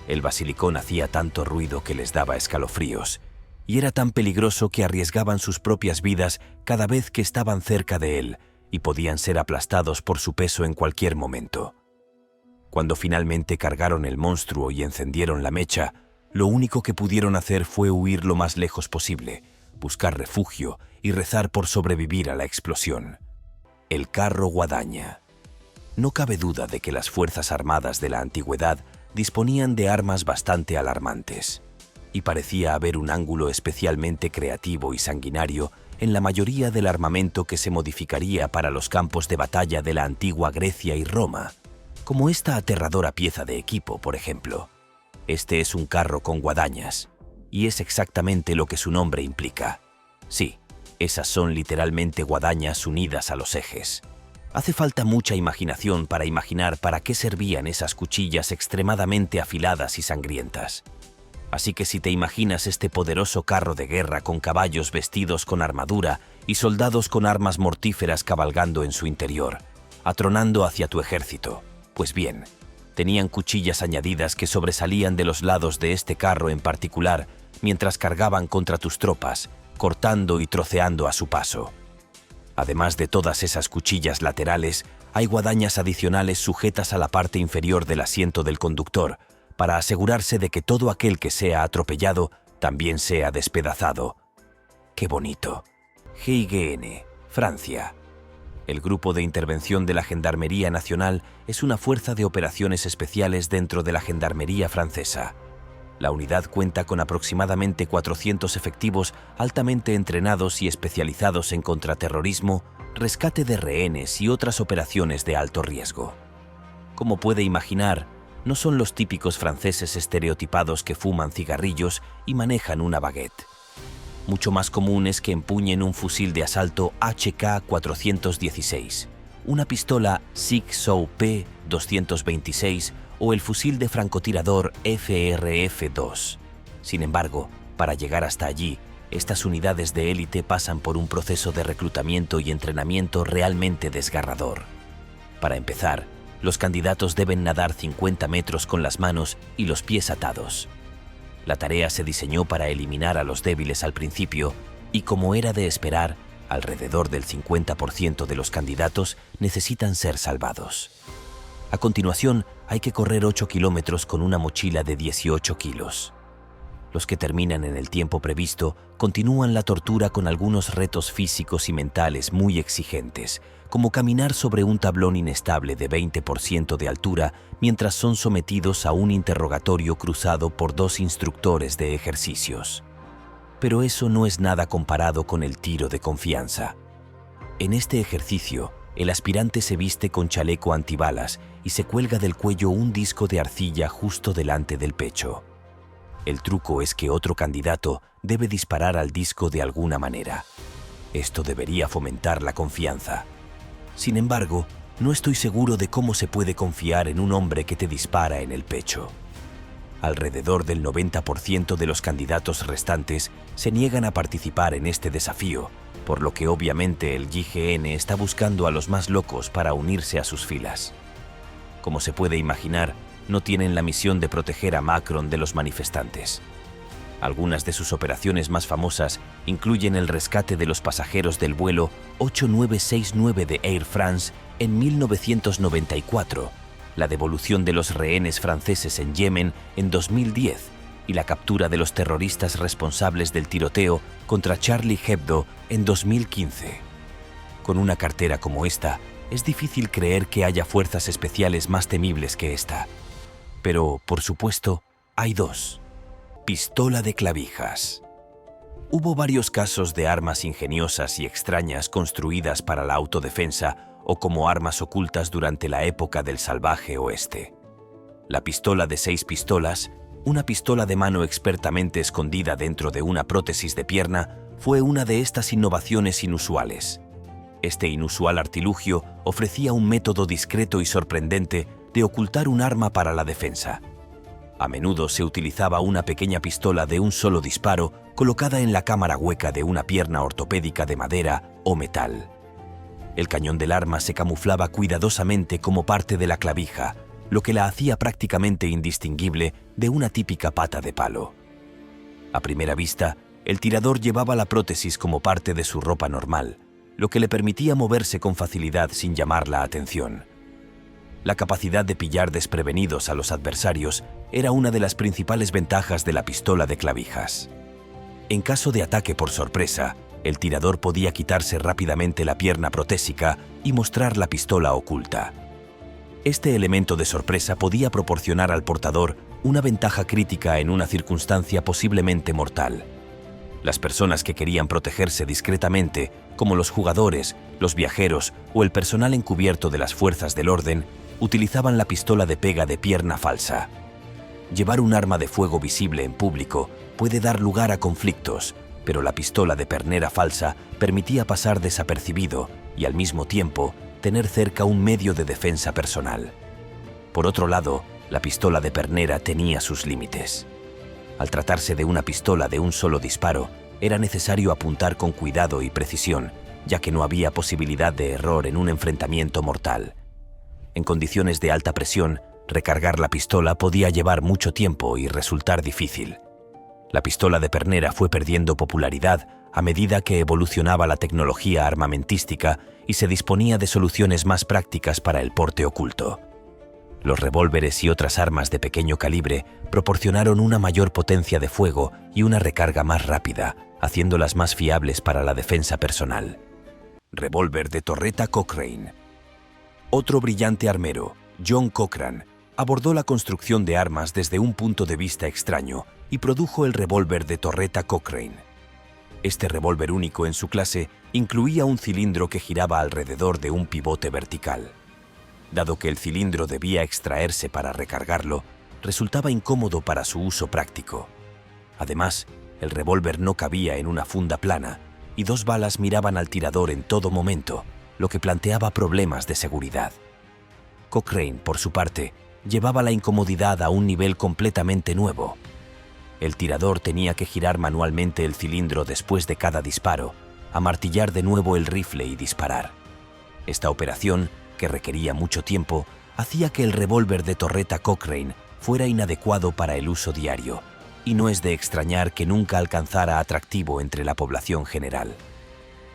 El basilicón hacía tanto ruido que les daba escalofríos, y era tan peligroso que arriesgaban sus propias vidas cada vez que estaban cerca de él y podían ser aplastados por su peso en cualquier momento. Cuando finalmente cargaron el monstruo y encendieron la mecha, lo único que pudieron hacer fue huir lo más lejos posible, buscar refugio y rezar por sobrevivir a la explosión. El carro guadaña. No cabe duda de que las fuerzas armadas de la antigüedad disponían de armas bastante alarmantes, y parecía haber un ángulo especialmente creativo y sanguinario en la mayoría del armamento que se modificaría para los campos de batalla de la antigua Grecia y Roma, como esta aterradora pieza de equipo, por ejemplo. Este es un carro con guadañas, y es exactamente lo que su nombre implica. Sí, esas son literalmente guadañas unidas a los ejes. Hace falta mucha imaginación para imaginar para qué servían esas cuchillas extremadamente afiladas y sangrientas. Así que si te imaginas este poderoso carro de guerra con caballos vestidos con armadura y soldados con armas mortíferas cabalgando en su interior, atronando hacia tu ejército, pues bien, tenían cuchillas añadidas que sobresalían de los lados de este carro en particular mientras cargaban contra tus tropas, cortando y troceando a su paso. Además de todas esas cuchillas laterales, hay guadañas adicionales sujetas a la parte inferior del asiento del conductor, para asegurarse de que todo aquel que sea atropellado también sea despedazado. ¡Qué bonito! GIGN, Francia. El Grupo de Intervención de la Gendarmería Nacional es una fuerza de operaciones especiales dentro de la Gendarmería francesa. La unidad cuenta con aproximadamente 400 efectivos altamente entrenados y especializados en contraterrorismo, rescate de rehenes y otras operaciones de alto riesgo. Como puede imaginar, no son los típicos franceses estereotipados que fuman cigarrillos y manejan una baguette. Mucho más común es que empuñen un fusil de asalto HK-416, una pistola SIG Sauer P-226 o el fusil de francotirador FRF-2. Sin embargo, para llegar hasta allí, estas unidades de élite pasan por un proceso de reclutamiento y entrenamiento realmente desgarrador. Para empezar, los candidatos deben nadar 50 metros con las manos y los pies atados. La tarea se diseñó para eliminar a los débiles al principio y, como era de esperar, alrededor del 50% de los candidatos necesitan ser salvados. A continuación, hay que correr 8 kilómetros con una mochila de 18 kilos. Los que terminan en el tiempo previsto continúan la tortura con algunos retos físicos y mentales muy exigentes, como caminar sobre un tablón inestable de 20% de altura mientras son sometidos a un interrogatorio cruzado por 2 instructores de ejercicios. Pero eso no es nada comparado con el tiro de confianza. En este ejercicio, el aspirante se viste con chaleco antibalas y se cuelga del cuello un disco de arcilla justo delante del pecho. El truco es que otro candidato debe disparar al disco de alguna manera. Esto debería fomentar la confianza. Sin embargo, no estoy seguro de cómo se puede confiar en un hombre que te dispara en el pecho. Alrededor del 90% de los candidatos restantes se niegan a participar en este desafío, por lo que obviamente el GIGN está buscando a los más locos para unirse a sus filas. Como se puede imaginar, no tienen la misión de proteger a Macron de los manifestantes. Algunas de sus operaciones más famosas incluyen el rescate de los pasajeros del vuelo 8969 de Air France en 1994, la devolución de los rehenes franceses en Yemen en 2010 y la captura de los terroristas responsables del tiroteo contra Charlie Hebdo en 2015. Con una cartera como esta, es difícil creer que haya fuerzas especiales más temibles que esta. Pero, por supuesto, hay 2. Pistola de clavijas. Hubo varios casos de armas ingeniosas y extrañas construidas para la autodefensa o como armas ocultas durante la época del salvaje oeste. La pistola de 6 pistolas, una pistola de mano expertamente escondida dentro de una prótesis de pierna, fue una de estas innovaciones inusuales. Este inusual artilugio ofrecía un método discreto y sorprendente de ocultar un arma para la defensa. A menudo se utilizaba una pequeña pistola de un solo disparo colocada en la cámara hueca de una pierna ortopédica de madera o metal. El cañón del arma se camuflaba cuidadosamente como parte de la clavija, lo que la hacía prácticamente indistinguible de una típica pata de palo. A primera vista, El tirador llevaba la prótesis como parte de su ropa normal, lo que le permitía moverse con facilidad sin llamar la atención. La capacidad de pillar desprevenidos a los adversarios era una de las principales ventajas de la pistola de clavijas. En caso de ataque por sorpresa, el tirador podía quitarse rápidamente la pierna protésica y mostrar la pistola oculta. Este elemento de sorpresa podía proporcionar al portador una ventaja crítica en una circunstancia posiblemente mortal. Las personas que querían protegerse discretamente, como los jugadores, los viajeros o el personal encubierto de las fuerzas del orden, utilizaban la pistola de pega de pierna falsa. Llevar un arma de fuego visible en público puede dar lugar a conflictos, pero la pistola de pernera falsa permitía pasar desapercibido y al mismo tiempo tener cerca un medio de defensa personal. Por otro lado, la pistola de pernera tenía sus límites. Al tratarse de una pistola de un solo disparo, era necesario apuntar con cuidado y precisión, ya que no había posibilidad de error en un enfrentamiento mortal. En condiciones de alta presión, recargar la pistola podía llevar mucho tiempo y resultar difícil. La pistola de pernera fue perdiendo popularidad a medida que evolucionaba la tecnología armamentística y se disponía de soluciones más prácticas para el porte oculto. Los revólveres y otras armas de pequeño calibre proporcionaron una mayor potencia de fuego y una recarga más rápida, haciéndolas más fiables para la defensa personal. Revólver de torreta Cochrane. Otro brillante armero, John Cochran, abordó la construcción de armas desde un punto de vista extraño y produjo el revólver de torreta Cochrane. Este revólver único en su clase incluía un cilindro que giraba alrededor de un pivote vertical. Dado que el cilindro debía extraerse para recargarlo, resultaba incómodo para su uso práctico. Además, el revólver no cabía en una funda plana y 2 balas miraban al tirador en todo momento, lo que planteaba problemas de seguridad. Cochrane, por su parte, llevaba la incomodidad a un nivel completamente nuevo. El tirador tenía que girar manualmente el cilindro después de cada disparo, amartillar de nuevo el rifle y disparar. Esta operación, que requería mucho tiempo, hacía que el revólver de torreta Cochrane fuera inadecuado para el uso diario, y no es de extrañar que nunca alcanzara atractivo entre la población general.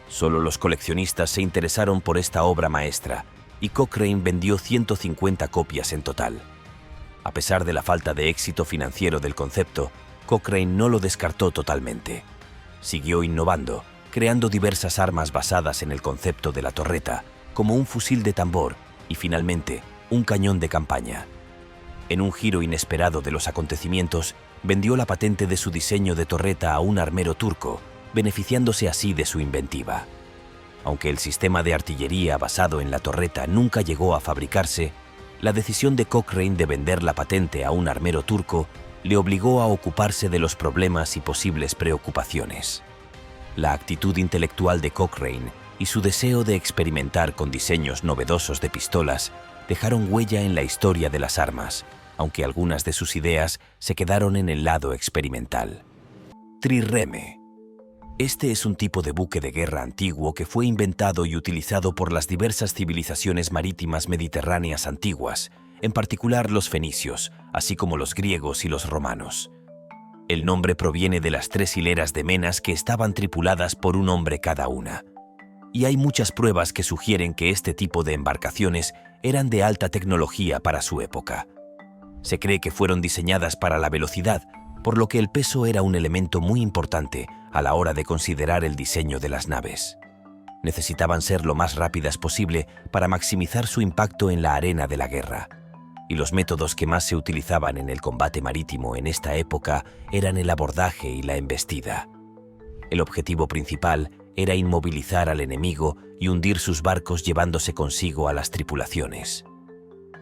Solo los coleccionistas se interesaron por esta obra maestra, y Cochrane vendió 150 copias en total. A pesar de la falta de éxito financiero del concepto, Cochrane no lo descartó totalmente. Siguió innovando, creando diversas armas basadas en el concepto de la torreta, como un fusil de tambor y, finalmente, un cañón de campaña. En un giro inesperado de los acontecimientos, vendió la patente de su diseño de torreta a un armero turco, beneficiándose así de su inventiva. Aunque el sistema de artillería basado en la torreta nunca llegó a fabricarse, la decisión de Cochrane de vender la patente a un armero turco le obligó a ocuparse de los problemas y posibles preocupaciones. La actitud intelectual de Cochrane y su deseo de experimentar con diseños novedosos de pistolas dejaron huella en la historia de las armas, aunque algunas de sus ideas se quedaron en el lado experimental. Trireme. Este es un tipo de buque de guerra antiguo que fue inventado y utilizado por las diversas civilizaciones marítimas mediterráneas antiguas, en particular los fenicios, así como los griegos y los romanos. El nombre proviene de las 3 hileras de menas que estaban tripuladas por un hombre cada una. Y hay muchas pruebas que sugieren que este tipo de embarcaciones eran de alta tecnología para su época. Se cree que fueron diseñadas para la velocidad, por lo que el peso era un elemento muy importante a la hora de considerar el diseño de las naves. Necesitaban ser lo más rápidas posible para maximizar su impacto en la arena de la guerra. Y los métodos que más se utilizaban en el combate marítimo en esta época eran el abordaje y la embestida. El objetivo principal era inmovilizar al enemigo y hundir sus barcos llevándose consigo a las tripulaciones.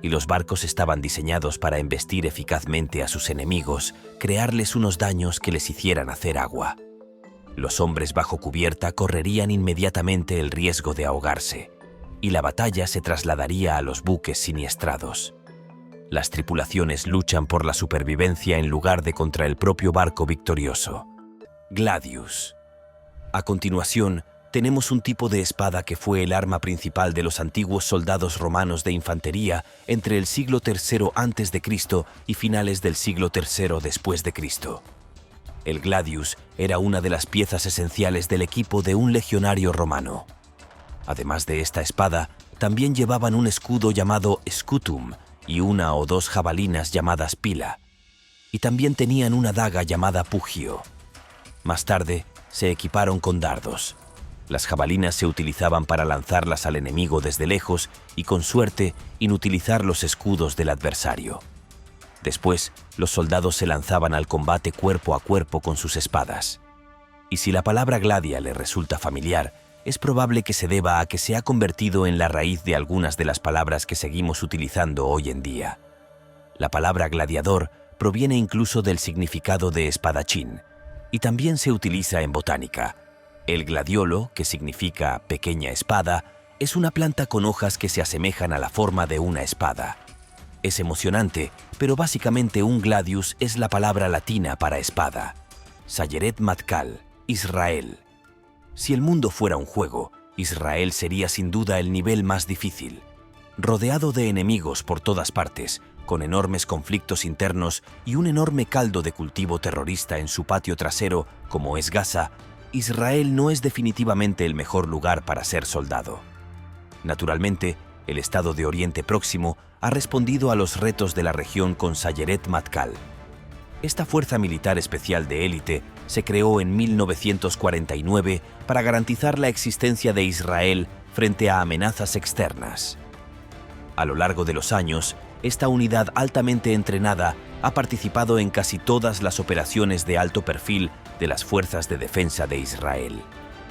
Y los barcos estaban diseñados para embestir eficazmente a sus enemigos, crearles unos daños que les hicieran hacer agua. Los hombres bajo cubierta correrían inmediatamente el riesgo de ahogarse, y la batalla se trasladaría a los buques siniestrados. Las tripulaciones luchan por la supervivencia en lugar de contra el propio barco victorioso. Gladius. A continuación, tenemos un tipo de espada que fue el arma principal de los antiguos soldados romanos de infantería entre el siglo III a.C. y finales del siglo III después de Cristo. El gladius era una de las piezas esenciales del equipo de un legionario romano. Además de esta espada, también llevaban un escudo llamado scutum y una o dos jabalinas llamadas pila. Y también tenían una daga llamada pugio. Más tarde, se equiparon con dardos. Las jabalinas se utilizaban para lanzarlas al enemigo desde lejos y, con suerte, inutilizar los escudos del adversario. Después, los soldados se lanzaban al combate cuerpo a cuerpo con sus espadas. Y si la palabra gladia le resulta familiar, es probable que se deba a que se ha convertido en la raíz de algunas de las palabras que seguimos utilizando hoy en día. La palabra gladiador proviene incluso del significado de espadachín, y también se utiliza en botánica. El gladiolo, que significa pequeña espada, es una planta con hojas que se asemejan a la forma de una espada. Es emocionante, pero básicamente un gladius es la palabra latina para espada. Sayeret Matkal, Israel. Si el mundo fuera un juego, Israel sería sin duda el nivel más difícil. Rodeado de enemigos por todas partes, con enormes conflictos internos y un enorme caldo de cultivo terrorista en su patio trasero, como es Gaza, Israel no es definitivamente el mejor lugar para ser soldado. Naturalmente, el Estado de Oriente Próximo ha respondido a los retos de la región con Sayeret Matkal. Esta fuerza militar especial de élite se creó en 1949 para garantizar la existencia de Israel frente a amenazas externas. A lo largo de los años, esta unidad altamente entrenada ha participado en casi todas las operaciones de alto perfil de las Fuerzas de Defensa de Israel.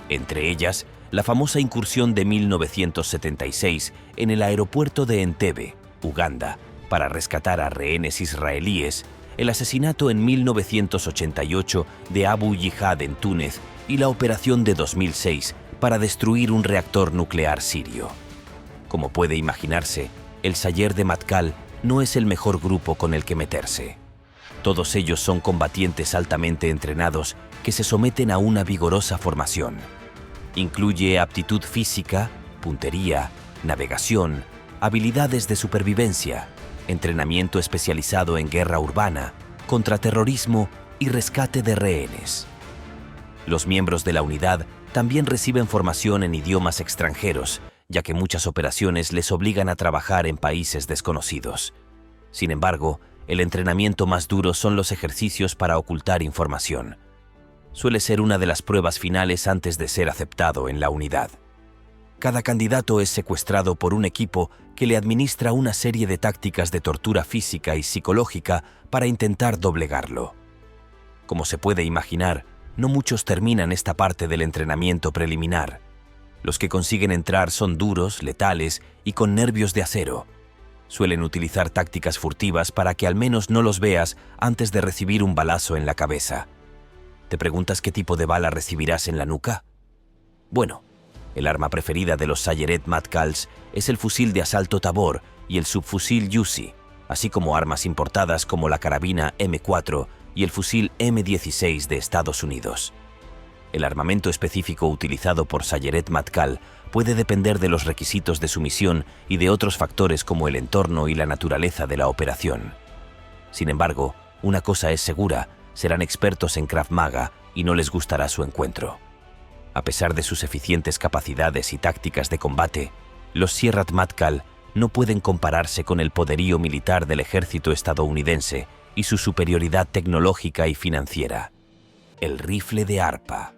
Entre ellas, la famosa incursión de 1976 en el aeropuerto de Entebbe, Uganda, para rescatar a rehenes israelíes, el asesinato en 1988 de Abu Yihad en Túnez y la operación de 2006 para destruir un reactor nuclear sirio. Como puede imaginarse, el Sayeret Matkal no es el mejor grupo con el que meterse. Todos ellos son combatientes altamente entrenados que se someten a una vigorosa formación. Incluye aptitud física, puntería, navegación, habilidades de supervivencia, entrenamiento especializado en guerra urbana, contraterrorismo y rescate de rehenes. Los miembros de la unidad también reciben formación en idiomas extranjeros, ya que muchas operaciones les obligan a trabajar en países desconocidos. Sin embargo, el entrenamiento más duro son los ejercicios para ocultar información. Suele ser una de las pruebas finales antes de ser aceptado en la unidad. Cada candidato es secuestrado por un equipo que le administra una serie de tácticas de tortura física y psicológica para intentar doblegarlo. Como se puede imaginar, no muchos terminan esta parte del entrenamiento preliminar. Los que consiguen entrar son duros, letales y con nervios de acero. Suelen utilizar tácticas furtivas para que al menos no los veas antes de recibir un balazo en la cabeza. ¿Te preguntas qué tipo de bala recibirás en la nuca? Bueno, el arma preferida de los Sayeret Matkals es el fusil de asalto Tabor y el subfusil Uzi, así como armas importadas como la carabina M4 y el fusil M16 de Estados Unidos. El armamento específico utilizado por Sayeret Matkal puede depender de los requisitos de su misión y de otros factores como el entorno y la naturaleza de la operación. Sin embargo, una cosa es segura: serán expertos en Krav Maga y no les gustará su encuentro. A pesar de sus eficientes capacidades y tácticas de combate, los Sayeret Matkal no pueden compararse con el poderío militar del ejército estadounidense y su superioridad tecnológica y financiera. El rifle de arpa.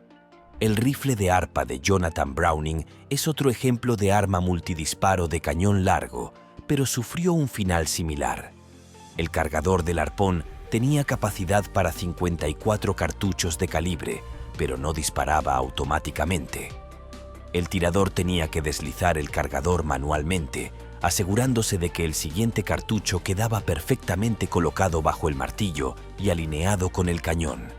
El rifle de arpa de Jonathan Browning es otro ejemplo de arma multidisparo de cañón largo, pero sufrió un final similar. El cargador del arpón tenía capacidad para 54 cartuchos de calibre, pero no disparaba automáticamente. El tirador tenía que deslizar el cargador manualmente, asegurándose de que el siguiente cartucho quedaba perfectamente colocado bajo el martillo y alineado con el cañón.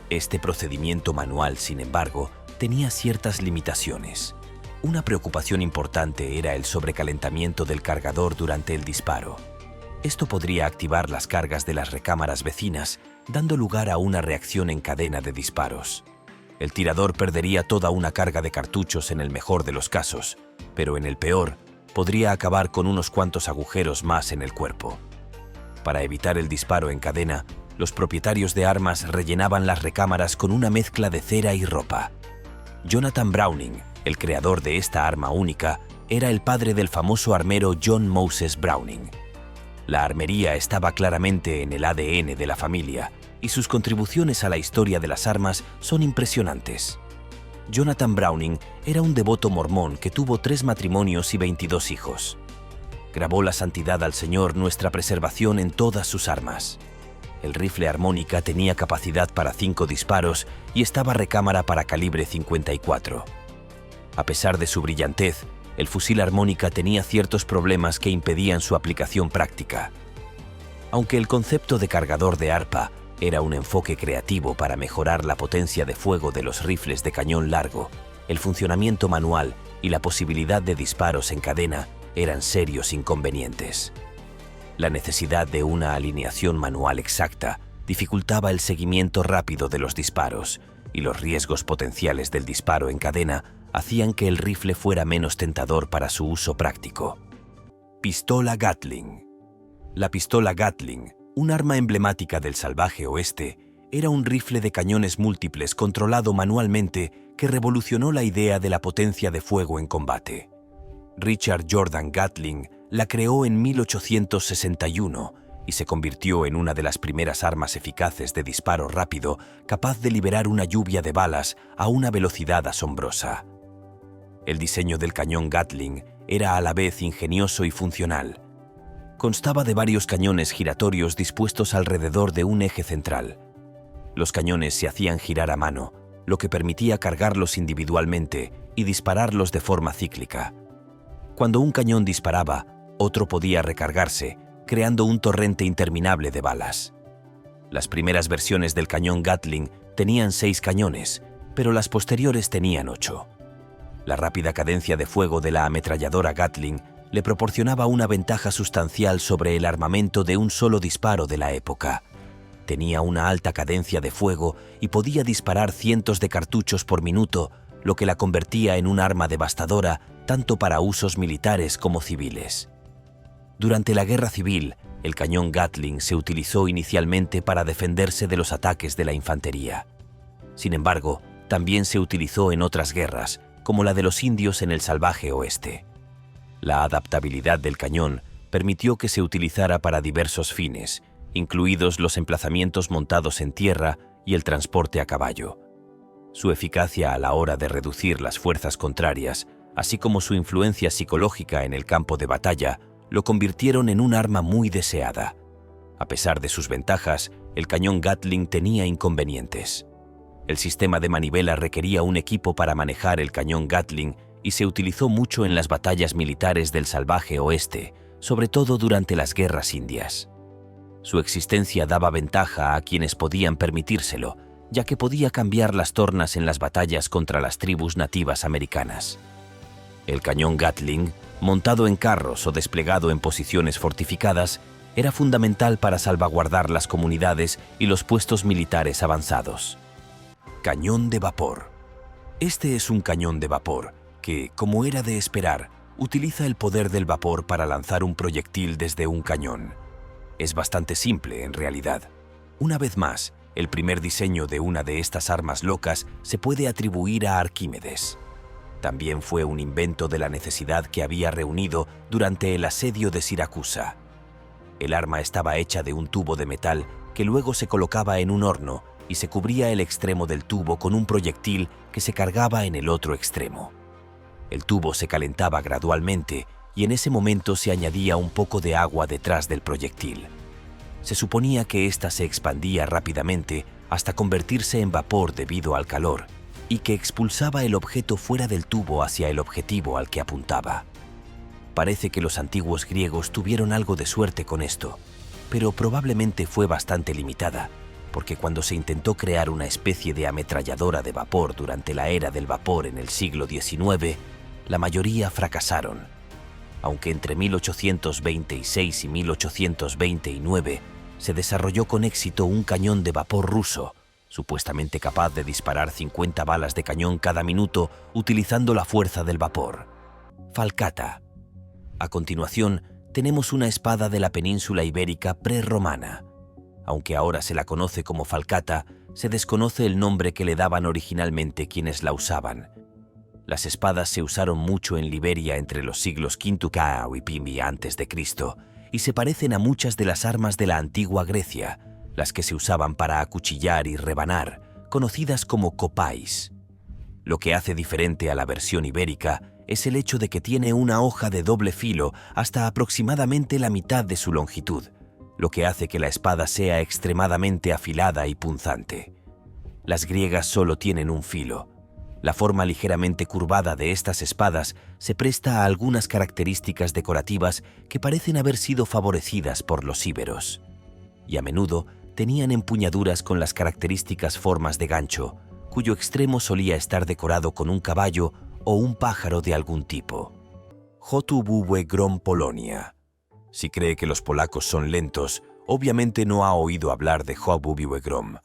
Este procedimiento manual, sin embargo, tenía ciertas limitaciones. Una preocupación importante era el sobrecalentamiento del cargador durante el disparo. Esto podría activar las cargas de las recámaras vecinas, dando lugar a una reacción en cadena de disparos. El tirador perdería toda una carga de cartuchos en el mejor de los casos, pero en el peor, podría acabar con unos cuantos agujeros más en el cuerpo. Para evitar el disparo en cadena, Los propietarios de armas rellenaban las recámaras con una mezcla de cera y ropa. Jonathan Browning, el creador de esta arma única, era el padre del famoso armero John Moses Browning. La armería estaba claramente en el ADN de la familia, y sus contribuciones a la historia de las armas son impresionantes. Jonathan Browning era un devoto mormón que tuvo 3 matrimonios y 22 hijos. Grabó la santidad al Señor, nuestra preservación, en todas sus armas. El rifle armónica tenía capacidad para 5 disparos y estaba recámara para calibre 54. A pesar de su brillantez, el fusil armónica tenía ciertos problemas que impedían su aplicación práctica. Aunque el concepto de cargador de arpa era un enfoque creativo para mejorar la potencia de fuego de los rifles de cañón largo, el funcionamiento manual y la posibilidad de disparos en cadena eran serios inconvenientes. La necesidad de una alineación manual exacta dificultaba el seguimiento rápido de los disparos, y los riesgos potenciales del disparo en cadena hacían que el rifle fuera menos tentador para su uso práctico. Pistola Gatling. La pistola Gatling, un arma emblemática del salvaje oeste, era un rifle de cañones múltiples controlado manualmente que revolucionó la idea de la potencia de fuego en combate. Richard Jordan Gatling la creó en 1861 y se convirtió en una de las primeras armas eficaces de disparo rápido, capaz de liberar una lluvia de balas a una velocidad asombrosa. El diseño del cañón Gatling era a la vez ingenioso y funcional. Constaba de varios cañones giratorios dispuestos alrededor de un eje central. Los cañones se hacían girar a mano, lo que permitía cargarlos individualmente y dispararlos de forma cíclica. Cuando un cañón disparaba, otro podía recargarse, creando un torrente interminable de balas. Las primeras versiones del cañón Gatling tenían 6 cañones, pero las posteriores tenían 8. La rápida cadencia de fuego de la ametralladora Gatling le proporcionaba una ventaja sustancial sobre el armamento de un solo disparo de la época. Tenía una alta cadencia de fuego y podía disparar cientos de cartuchos por minuto, lo que la convertía en un arma devastadora tanto para usos militares como civiles. Durante la Guerra Civil, el cañón Gatling se utilizó inicialmente para defenderse de los ataques de la infantería. Sin embargo, también se utilizó en otras guerras, como la de los indios en el salvaje oeste. La adaptabilidad del cañón permitió que se utilizara para diversos fines, incluidos los emplazamientos montados en tierra y el transporte a caballo. Su eficacia a la hora de reducir las fuerzas contrarias, así como su influencia psicológica en el campo de batalla, lo convirtieron en un arma muy deseada. A pesar de sus ventajas, el cañón Gatling tenía inconvenientes. El sistema de manivela requería un equipo para manejar el cañón Gatling y se utilizó mucho en las batallas militares del salvaje oeste, sobre todo durante las guerras indias. Su existencia daba ventaja a quienes podían permitírselo, ya que podía cambiar las tornas en las batallas contra las tribus nativas americanas. El cañón Gatling, montado en carros o desplegado en posiciones fortificadas, era fundamental para salvaguardar las comunidades y los puestos militares avanzados. Cañón de vapor. Este es un cañón de vapor que, como era de esperar, utiliza el poder del vapor para lanzar un proyectil desde un cañón. Es bastante simple, en realidad. Una vez más, el primer diseño de una de estas armas locas se puede atribuir a Arquímedes. También fue un invento de la necesidad que había reunido durante el asedio de Siracusa. El arma estaba hecha de un tubo de metal que luego se colocaba en un horno y se cubría el extremo del tubo con un proyectil que se cargaba en el otro extremo. El tubo se calentaba gradualmente y en ese momento se añadía un poco de agua detrás del proyectil. Se suponía que ésta se expandía rápidamente hasta convertirse en vapor debido al calor y que expulsaba el objeto fuera del tubo hacia el objetivo al que apuntaba. Parece que los antiguos griegos tuvieron algo de suerte con esto, pero probablemente fue bastante limitada, porque cuando se intentó crear una especie de ametralladora de vapor durante la era del vapor en el siglo XIX, la mayoría fracasaron. Aunque entre 1826 y 1829 se desarrolló con éxito un cañón de vapor ruso, supuestamente capaz de disparar 50 balas de cañón cada minuto utilizando la fuerza del vapor. Falcata. A continuación, tenemos una espada de la península ibérica prerromana. Aunque ahora se la conoce como falcata, se desconoce el nombre que le daban originalmente quienes la usaban. Las espadas se usaron mucho en Liberia entre los siglos V ca y Pimi a.C. y se parecen a muchas de las armas de la antigua Grecia, las que se usaban para acuchillar y rebanar, conocidas como copais. Lo que hace diferente a la versión ibérica es el hecho de que tiene una hoja de doble filo hasta aproximadamente la mitad de su longitud, lo que hace que la espada sea extremadamente afilada y punzante. Las griegas solo tienen un filo. La forma ligeramente curvada de estas espadas se presta a algunas características decorativas que parecen haber sido favorecidas por los íberos. Y a menudo tenían empuñaduras con las características formas de gancho, cuyo extremo solía estar decorado con un caballo o un pájaro de algún tipo. Hotubuwe Grom Polonia. Si cree que los polacos son lentos, obviamente no ha oído hablar de Hotubuwe Grom.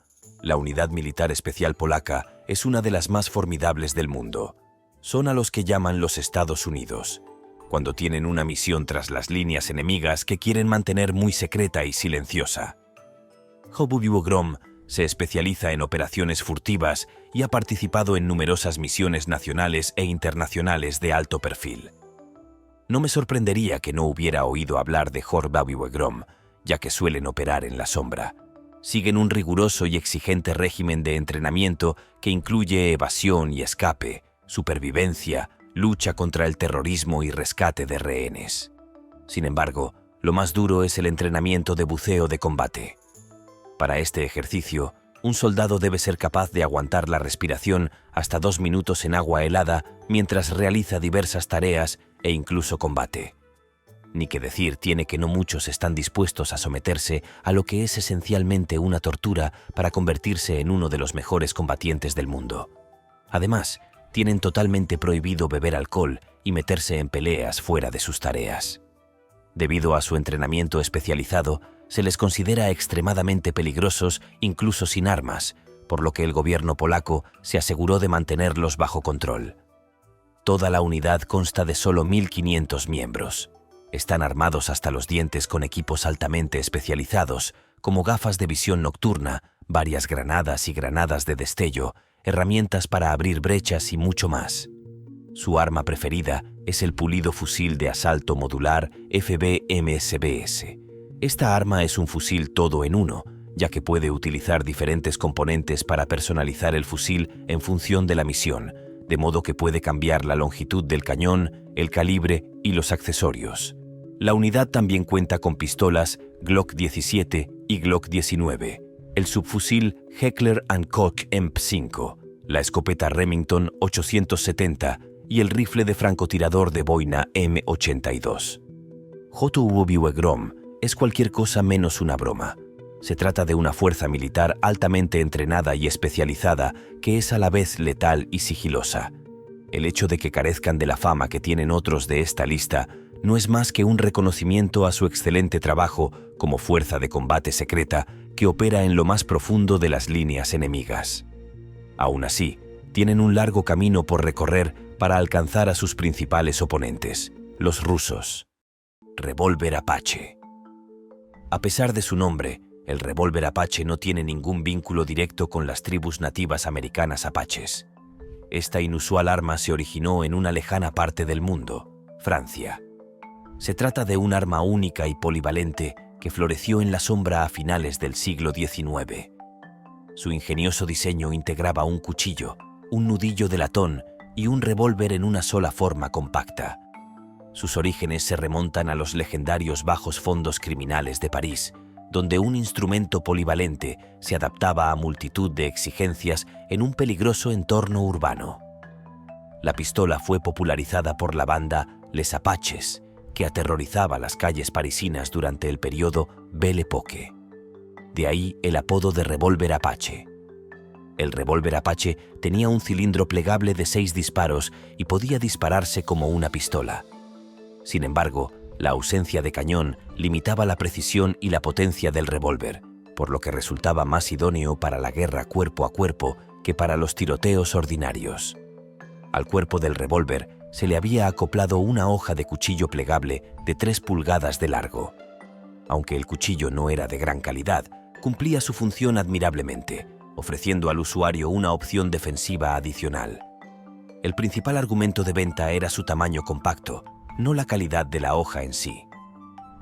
La unidad militar especial polaca es una de las más formidables del mundo. Son a los que llaman los Estados Unidos, cuando tienen una misión tras las líneas enemigas que quieren mantener muy secreta y silenciosa. Hotubuwe Grom se especializa en operaciones furtivas y ha participado en numerosas misiones nacionales e internacionales de alto perfil. No me sorprendería que no hubiera oído hablar de Hotubuwe Grom, ya que suelen operar en la sombra. Siguen un riguroso y exigente régimen de entrenamiento que incluye evasión y escape, supervivencia, lucha contra el terrorismo y rescate de rehenes. Sin embargo, lo más duro es el entrenamiento de buceo de combate. Para este ejercicio, un soldado debe ser capaz de aguantar la respiración hasta 2 minutos en agua helada mientras realiza diversas tareas e incluso combate. Ni que decir tiene que no muchos están dispuestos a someterse a lo que es esencialmente una tortura para convertirse en uno de los mejores combatientes del mundo. Además, tienen totalmente prohibido beber alcohol y meterse en peleas fuera de sus tareas. Debido a su entrenamiento especializado, se les considera extremadamente peligrosos incluso sin armas, por lo que el gobierno polaco se aseguró de mantenerlos bajo control. Toda la unidad consta de solo 1.500 miembros. Están armados hasta los dientes con equipos altamente especializados, como gafas de visión nocturna, varias granadas y granadas de destello, herramientas para abrir brechas y mucho más. Su arma preferida es el pulido fusil de asalto modular FB-MSBS. Esta arma es un fusil todo en uno, ya que puede utilizar diferentes componentes para personalizar el fusil en función de la misión, de modo que puede cambiar la longitud del cañón, el calibre y los accesorios. La unidad también cuenta con pistolas Glock 17 y Glock 19, el subfusil Heckler & Koch MP5, la escopeta Remington 870 y el rifle de francotirador de boina M82. Hotubuwe Grom es cualquier cosa menos una broma. Se trata de una fuerza militar altamente entrenada y especializada que es a la vez letal y sigilosa. El hecho de que carezcan de la fama que tienen otros de esta lista no es más que un reconocimiento a su excelente trabajo como fuerza de combate secreta que opera en lo más profundo de las líneas enemigas. Aún así, tienen un largo camino por recorrer para alcanzar a sus principales oponentes, los rusos. Revólver Apache. A pesar de su nombre, el revólver Apache no tiene ningún vínculo directo con las tribus nativas americanas apaches. Esta inusual arma se originó en una lejana parte del mundo, Francia. Se trata de un arma única y polivalente que floreció en la sombra a finales del siglo XIX. Su ingenioso diseño integraba un cuchillo, un nudillo de latón y un revólver en una sola forma compacta. Sus orígenes se remontan a los legendarios bajos fondos criminales de París, donde un instrumento polivalente se adaptaba a multitud de exigencias en un peligroso entorno urbano. La pistola fue popularizada por la banda Les Apaches, que aterrorizaba las calles parisinas durante el periodo Belle Époque. De ahí el apodo de revólver Apache. El revólver Apache tenía un cilindro plegable de 6 disparos y podía dispararse como una pistola. Sin embargo, la ausencia de cañón limitaba la precisión y la potencia del revólver, por lo que resultaba más idóneo para la guerra cuerpo a cuerpo que para los tiroteos ordinarios. Al cuerpo del revólver se le había acoplado una hoja de cuchillo plegable de 3 pulgadas de largo. Aunque el cuchillo no era de gran calidad, cumplía su función admirablemente, ofreciendo al usuario una opción defensiva adicional. El principal argumento de venta era su tamaño compacto, no la calidad de la hoja en sí.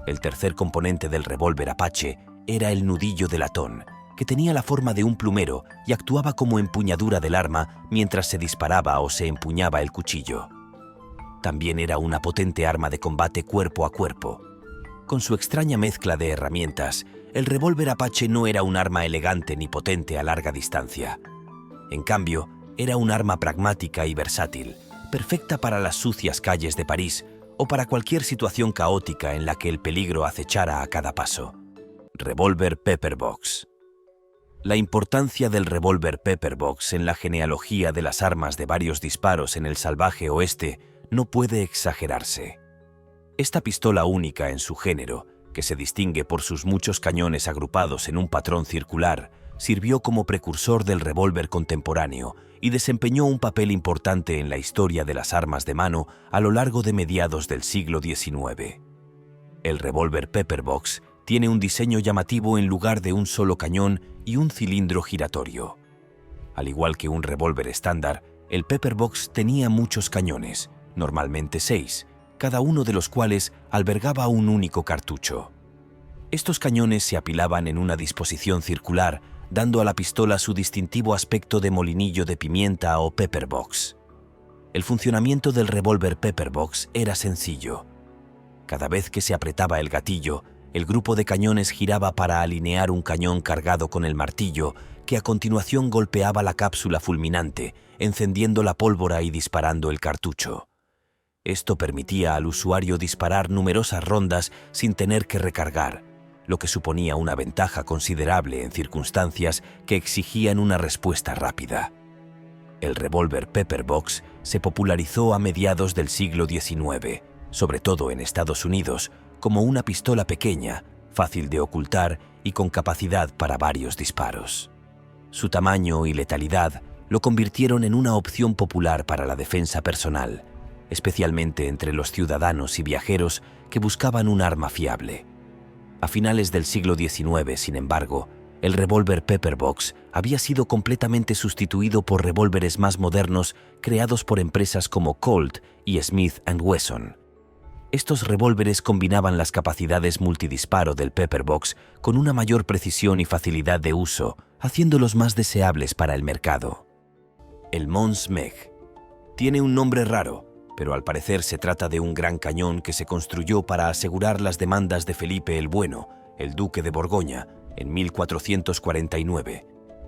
El tercer componente del revólver Apache era el nudillo de latón, que tenía la forma de un plumero y actuaba como empuñadura del arma mientras se disparaba o se empuñaba el cuchillo. También era una potente arma de combate cuerpo a cuerpo. Con su extraña mezcla de herramientas, el revólver Apache no era un arma elegante ni potente a larga distancia. En cambio, era un arma pragmática y versátil, perfecta para las sucias calles de París o para cualquier situación caótica en la que el peligro acechara a cada paso. Revólver Pepperbox. La importancia del revólver Pepperbox en la genealogía de las armas de varios disparos en el salvaje oeste no puede exagerarse. Esta pistola única en su género, que se distingue por sus muchos cañones agrupados en un patrón circular, sirvió como precursor del revólver contemporáneo y desempeñó un papel importante en la historia de las armas de mano a lo largo de mediados del siglo XIX. El revólver Pepperbox tiene un diseño llamativo en lugar de un solo cañón y un cilindro giratorio. Al igual que un revólver estándar, el Pepperbox tenía muchos cañones, normalmente 6, cada uno de los cuales albergaba un único cartucho. Estos cañones se apilaban en una disposición circular, dando a la pistola su distintivo aspecto de molinillo de pimienta o Pepperbox. El funcionamiento del revólver Pepperbox era sencillo. Cada vez que se apretaba el gatillo, el grupo de cañones giraba para alinear un cañón cargado con el martillo, que a continuación golpeaba la cápsula fulminante, encendiendo la pólvora y disparando el cartucho. Esto permitía al usuario disparar numerosas rondas sin tener que recargar, lo que suponía una ventaja considerable en circunstancias que exigían una respuesta rápida. El revólver Pepperbox se popularizó a mediados del siglo XIX, sobre todo en Estados Unidos, como una pistola pequeña, fácil de ocultar y con capacidad para varios disparos. Su tamaño y letalidad lo convirtieron en una opción popular para la defensa personal, especialmente entre los ciudadanos y viajeros que buscaban un arma fiable. A finales del siglo XIX, sin embargo, el revólver Pepperbox había sido completamente sustituido por revólveres más modernos creados por empresas como Colt y Smith & Wesson. Estos revólveres combinaban las capacidades multidisparo del Pepperbox con una mayor precisión y facilidad de uso, haciéndolos más deseables para el mercado. El Mons Meg. Tiene un nombre raro, pero al parecer se trata de un gran cañón que se construyó para asegurar las demandas de Felipe el Bueno, el duque de Borgoña, en 1449,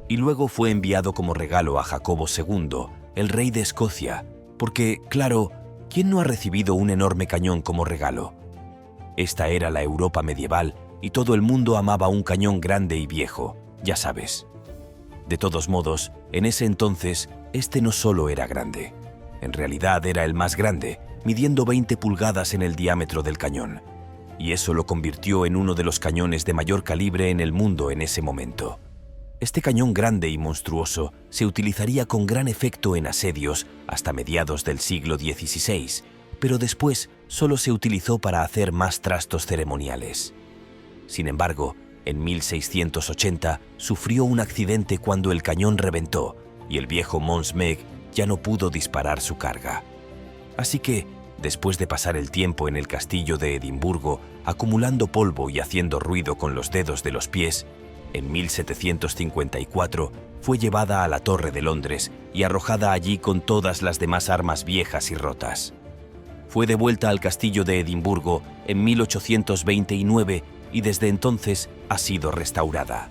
y luego fue enviado como regalo a Jacobo II, el rey de Escocia, porque, claro, ¿quién no ha recibido un enorme cañón como regalo? Esta era la Europa medieval y todo el mundo amaba un cañón grande y viejo, ya sabes. De todos modos, en ese entonces, este no solo era grande. En realidad era el más grande, midiendo 20 pulgadas en el diámetro del cañón. Y eso lo convirtió en uno de los cañones de mayor calibre en el mundo en ese momento. Este cañón grande y monstruoso se utilizaría con gran efecto en asedios hasta mediados del siglo XVI, pero después solo se utilizó para hacer más trastos ceremoniales. Sin embargo, en 1680 sufrió un accidente cuando el cañón reventó y el viejo Mons Meg ya no pudo disparar su carga. Así que, después de pasar el tiempo en el castillo de Edimburgo, acumulando polvo y haciendo ruido con los dedos de los pies, en 1754 fue llevada a la Torre de Londres y arrojada allí con todas las demás armas viejas y rotas. Fue devuelta al castillo de Edimburgo en 1829 y desde entonces ha sido restaurada.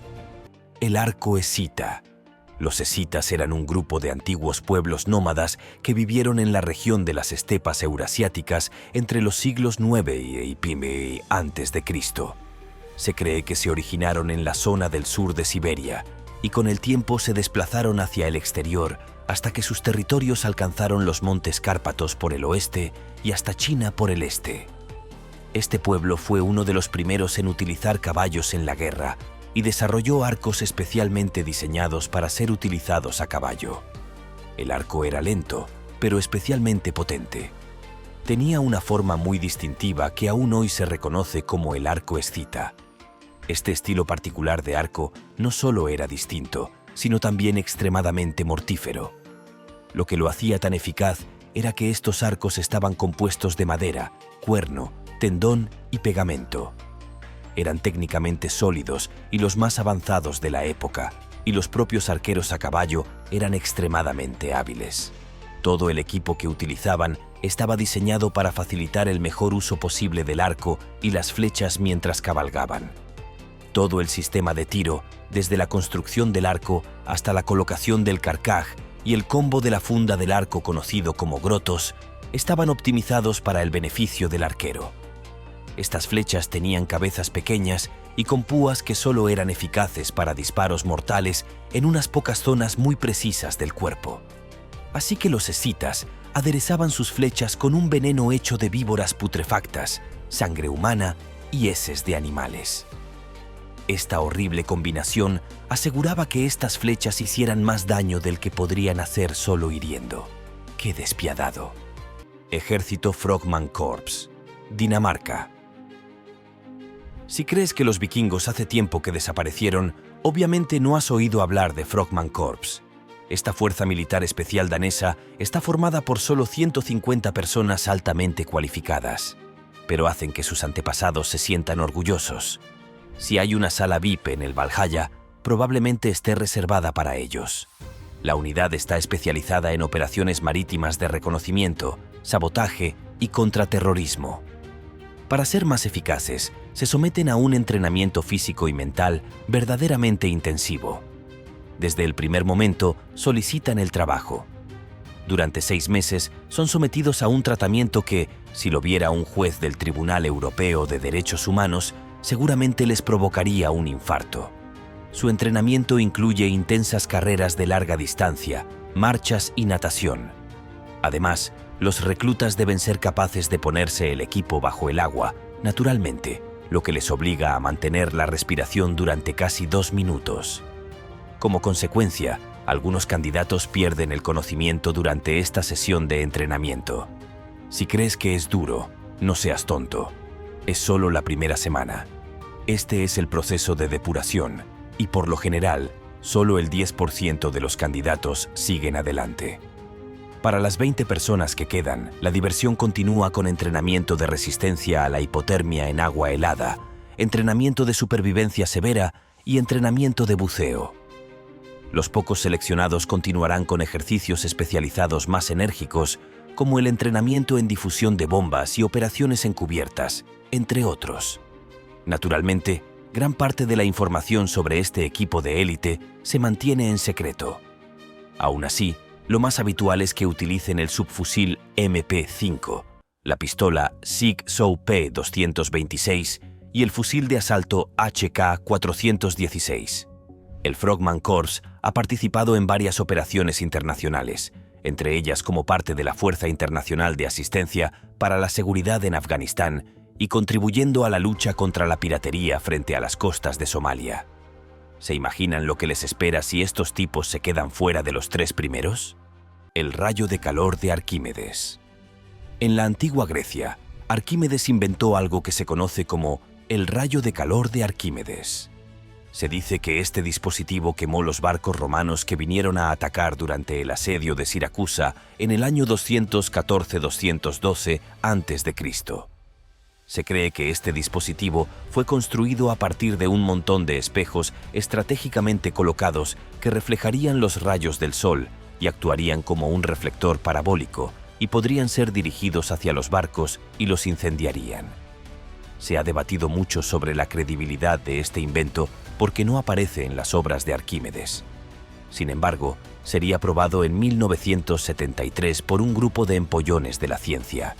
El arco escita. Los escitas eran un grupo de antiguos pueblos nómadas que vivieron en la región de las estepas eurasiáticas entre los siglos IX y antes de Cristo. Se cree que se originaron en la zona del sur de Siberia y con el tiempo se desplazaron hacia el exterior hasta que sus territorios alcanzaron los montes Cárpatos por el oeste y hasta China por el este. Este pueblo fue uno de los primeros en utilizar caballos en la guerra y desarrolló arcos especialmente diseñados para ser utilizados a caballo. El arco era lento, pero especialmente potente. Tenía una forma muy distintiva que aún hoy se reconoce como el arco escita. Este estilo particular de arco no solo era distinto, sino también extremadamente mortífero. Lo que lo hacía tan eficaz era que estos arcos estaban compuestos de madera, cuerno, tendón y pegamento. Eran técnicamente sólidos y los más avanzados de la época, y los propios arqueros a caballo eran extremadamente hábiles. Todo el equipo que utilizaban estaba diseñado para facilitar el mejor uso posible del arco y las flechas mientras cabalgaban. Todo el sistema de tiro, desde la construcción del arco hasta la colocación del carcaj y el combo de la funda del arco conocido como grotos, estaban optimizados para el beneficio del arquero. Estas flechas tenían cabezas pequeñas y con púas que solo eran eficaces para disparos mortales en unas pocas zonas muy precisas del cuerpo. Así que los escitas aderezaban sus flechas con un veneno hecho de víboras putrefactas, sangre humana y heces de animales. Esta horrible combinación aseguraba que estas flechas hicieran más daño del que podrían hacer solo hiriendo. ¡Qué despiadado! Ejército Frogman Corps, Dinamarca. Si crees que los vikingos hace tiempo que desaparecieron, obviamente no has oído hablar de Frogman Corps. Esta fuerza militar especial danesa está formada por solo 150 personas altamente cualificadas, pero hacen que sus antepasados se sientan orgullosos. Si hay una sala VIP en el Valhalla, probablemente esté reservada para ellos. La unidad está especializada en operaciones marítimas de reconocimiento, sabotaje y contraterrorismo. Para ser más eficaces, se someten a un entrenamiento físico y mental verdaderamente intensivo. Desde el primer momento, solicitan el trabajo. Durante 6 meses, son sometidos a un tratamiento que, si lo viera un juez del Tribunal Europeo de Derechos Humanos, seguramente les provocaría un infarto. Su entrenamiento incluye intensas carreras de larga distancia, marchas y natación. Además, los reclutas deben ser capaces de ponerse el equipo bajo el agua, naturalmente, lo que les obliga a mantener la respiración durante casi 2 minutos. Como consecuencia, algunos candidatos pierden el conocimiento durante esta sesión de entrenamiento. Si crees que es duro, no seas tonto. Es solo la primera semana. Este es el proceso de depuración y, por lo general, solo el 10% de los candidatos siguen adelante. Para las 20 personas que quedan, la diversión continúa con entrenamiento de resistencia a la hipotermia en agua helada, entrenamiento de supervivencia severa y entrenamiento de buceo. Los pocos seleccionados continuarán con ejercicios especializados más enérgicos, como el entrenamiento en difusión de bombas y operaciones encubiertas, entre otros. Naturalmente, gran parte de la información sobre este equipo de élite se mantiene en secreto. Aún así, lo más habitual es que utilicen el subfusil MP5, la pistola Sig Sauer P226 y el fusil de asalto HK416. El Frogman Corps ha participado en varias operaciones internacionales, entre ellas como parte de la Fuerza Internacional de Asistencia para la Seguridad en Afganistán y contribuyendo a la lucha contra la piratería frente a las costas de Somalia. ¿Se imaginan lo que les espera si estos tipos se quedan fuera de los 3 primeros? El rayo de calor de Arquímedes. En la antigua Grecia, Arquímedes inventó algo que se conoce como el rayo de calor de Arquímedes. Se dice que este dispositivo quemó los barcos romanos que vinieron a atacar durante el asedio de Siracusa en el año 214-212 a.C. Se cree que este dispositivo fue construido a partir de un montón de espejos estratégicamente colocados que reflejarían los rayos del sol y actuarían como un reflector parabólico y podrían ser dirigidos hacia los barcos y los incendiarían. Se ha debatido mucho sobre la credibilidad de este invento porque no aparece en las obras de Arquímedes. Sin embargo, sería probado en 1973 por un grupo de empollones de la ciencia,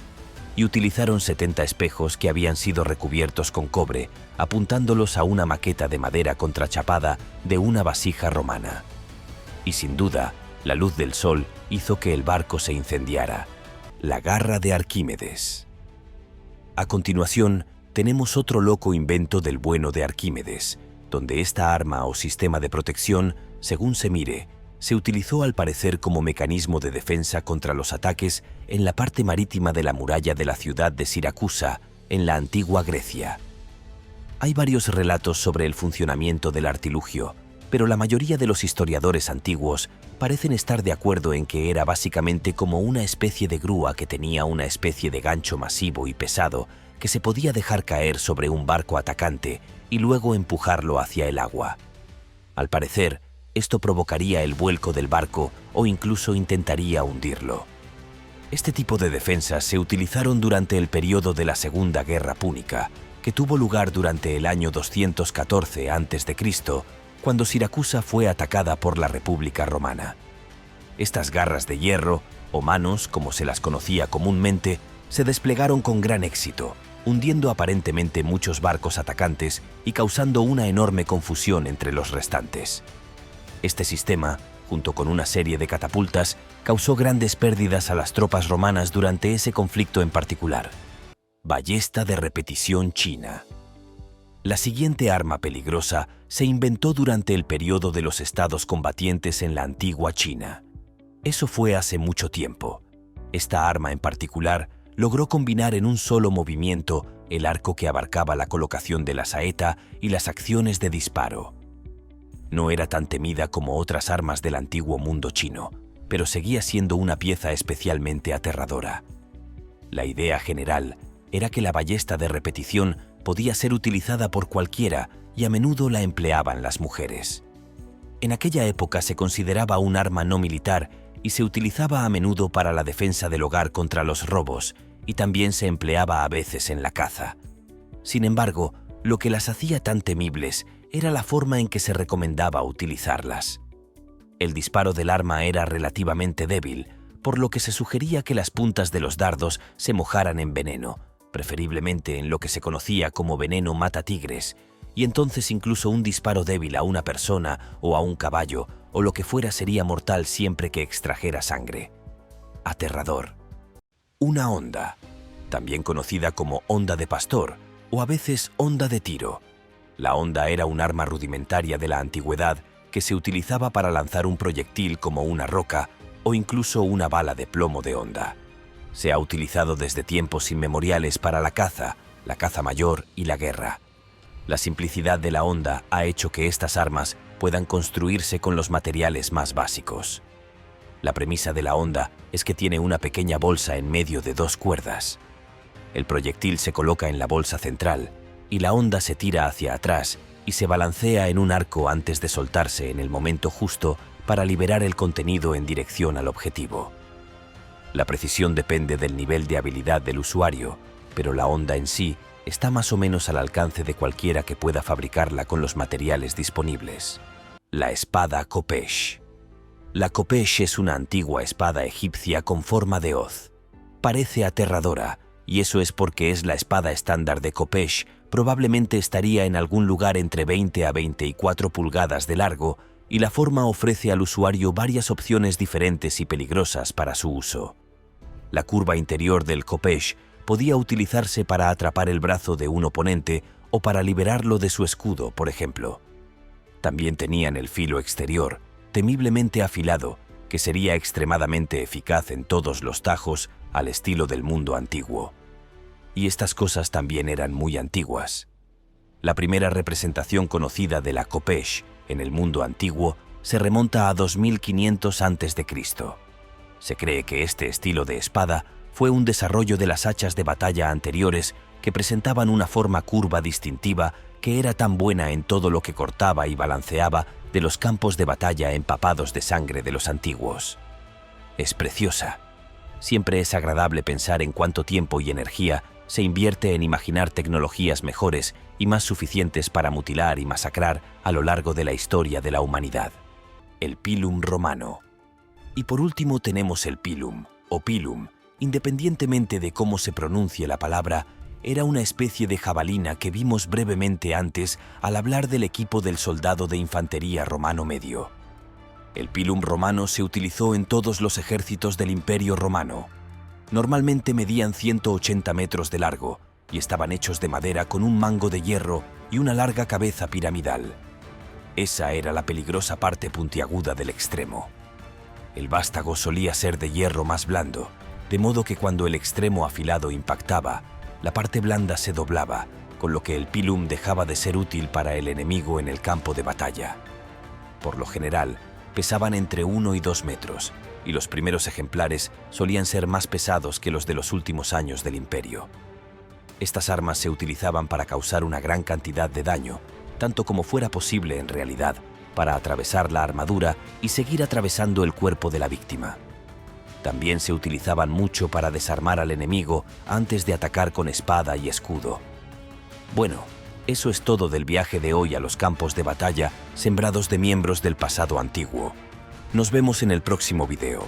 y utilizaron 70 espejos que habían sido recubiertos con cobre, apuntándolos a una maqueta de madera contrachapada de una vasija romana. Y sin duda, la luz del sol hizo que el barco se incendiara. La garra de Arquímedes. A continuación, tenemos otro loco invento del bueno de Arquímedes, donde esta arma o sistema de protección, según se mire, se utilizó al parecer como mecanismo de defensa contra los ataques en la parte marítima de la muralla de la ciudad de Siracusa, en la antigua Grecia. Hay varios relatos sobre el funcionamiento del artilugio, pero la mayoría de los historiadores antiguos parecen estar de acuerdo en que era básicamente como una especie de grúa que tenía una especie de gancho masivo y pesado que se podía dejar caer sobre un barco atacante y luego empujarlo hacia el agua. Al parecer, esto provocaría el vuelco del barco o incluso intentaría hundirlo. Este tipo de defensas se utilizaron durante el periodo de la Segunda Guerra Púnica, que tuvo lugar durante el año 214 a.C., cuando Siracusa fue atacada por la República Romana. Estas garras de hierro, o manos como se las conocía comúnmente, se desplegaron con gran éxito, hundiendo aparentemente muchos barcos atacantes y causando una enorme confusión entre los restantes. Este sistema, junto con una serie de catapultas, causó grandes pérdidas a las tropas romanas durante ese conflicto en particular. Ballesta de repetición china. La siguiente arma peligrosa se inventó durante el periodo de los estados combatientes en la antigua China. Eso fue hace mucho tiempo. Esta arma en particular logró combinar en un solo movimiento el arco que abarcaba la colocación de la saeta y las acciones de disparo. No era tan temida como otras armas del antiguo mundo chino, pero seguía siendo una pieza especialmente aterradora. La idea general era que la ballesta de repetición podía ser utilizada por cualquiera y a menudo la empleaban las mujeres. En aquella época se consideraba un arma no militar y se utilizaba a menudo para la defensa del hogar contra los robos, y también se empleaba a veces en la caza. Sin embargo, lo que las hacía tan temibles era la forma en que se recomendaba utilizarlas. El disparo del arma era relativamente débil, por lo que se sugería que las puntas de los dardos se mojaran en veneno, preferiblemente en lo que se conocía como veneno mata-tigres, y entonces incluso un disparo débil a una persona o a un caballo o lo que fuera sería mortal siempre que extrajera sangre. Aterrador. Una honda, también conocida como honda de pastor o a veces honda de tiro. La honda era un arma rudimentaria de la antigüedad que se utilizaba para lanzar un proyectil como una roca o incluso una bala de plomo de honda. Se ha utilizado desde tiempos inmemoriales para la caza mayor y la guerra. La simplicidad de la honda ha hecho que estas armas puedan construirse con los materiales más básicos. La premisa de la honda es que tiene una pequeña bolsa en medio de dos cuerdas. El proyectil se coloca en la bolsa central y la honda se tira hacia atrás y se balancea en un arco antes de soltarse en el momento justo para liberar el contenido en dirección al objetivo. La precisión depende del nivel de habilidad del usuario, pero la honda en sí está más o menos al alcance de cualquiera que pueda fabricarla con los materiales disponibles. La espada Khopesh. La Khopesh es una antigua espada egipcia con forma de hoz. Parece aterradora, y eso es porque es la espada estándar de Khopesh. Probablemente estaría en algún lugar entre 20 a 24 pulgadas de largo, y la forma ofrece al usuario varias opciones diferentes y peligrosas para su uso. La curva interior del Khopesh podía utilizarse para atrapar el brazo de un oponente o para liberarlo de su escudo, por ejemplo. También tenían el filo exterior, temiblemente afilado, que sería extremadamente eficaz en todos los tajos al estilo del mundo antiguo. Y estas cosas también eran muy antiguas. La primera representación conocida de la Khopesh en el mundo antiguo se remonta a 2500 a.C. Se cree que este estilo de espada fue un desarrollo de las hachas de batalla anteriores que presentaban una forma curva distintiva que era tan buena en todo lo que cortaba y balanceaba de los campos de batalla empapados de sangre de los antiguos. Es preciosa. Siempre es agradable pensar en cuánto tiempo y energía se invierte en imaginar tecnologías mejores y más suficientes para mutilar y masacrar a lo largo de la historia de la humanidad. El pilum romano. Y por último tenemos el pilum, o pilum, independientemente de cómo se pronuncie la palabra, era una especie de jabalina que vimos brevemente antes al hablar del equipo del soldado de infantería romano medio. El pilum romano se utilizó en todos los ejércitos del Imperio Romano. Normalmente medían 180 metros de largo y estaban hechos de madera con un mango de hierro y una larga cabeza piramidal. Esa era la peligrosa parte puntiaguda del extremo. El vástago solía ser de hierro más blando, de modo que cuando el extremo afilado impactaba, la parte blanda se doblaba con lo que el pilum dejaba de ser útil para el enemigo en el campo de batalla. Por lo general, pesaban entre 1 y 2 metros, y los primeros ejemplares solían ser más pesados que los de los últimos años del Imperio. Estas armas se utilizaban para causar una gran cantidad de daño, tanto como fuera posible en realidad, para atravesar la armadura y seguir atravesando el cuerpo de la víctima. También se utilizaban mucho para desarmar al enemigo antes de atacar con espada y escudo. Bueno, eso es todo del viaje de hoy a los campos de batalla sembrados de miembros del pasado antiguo. Nos vemos en el próximo video.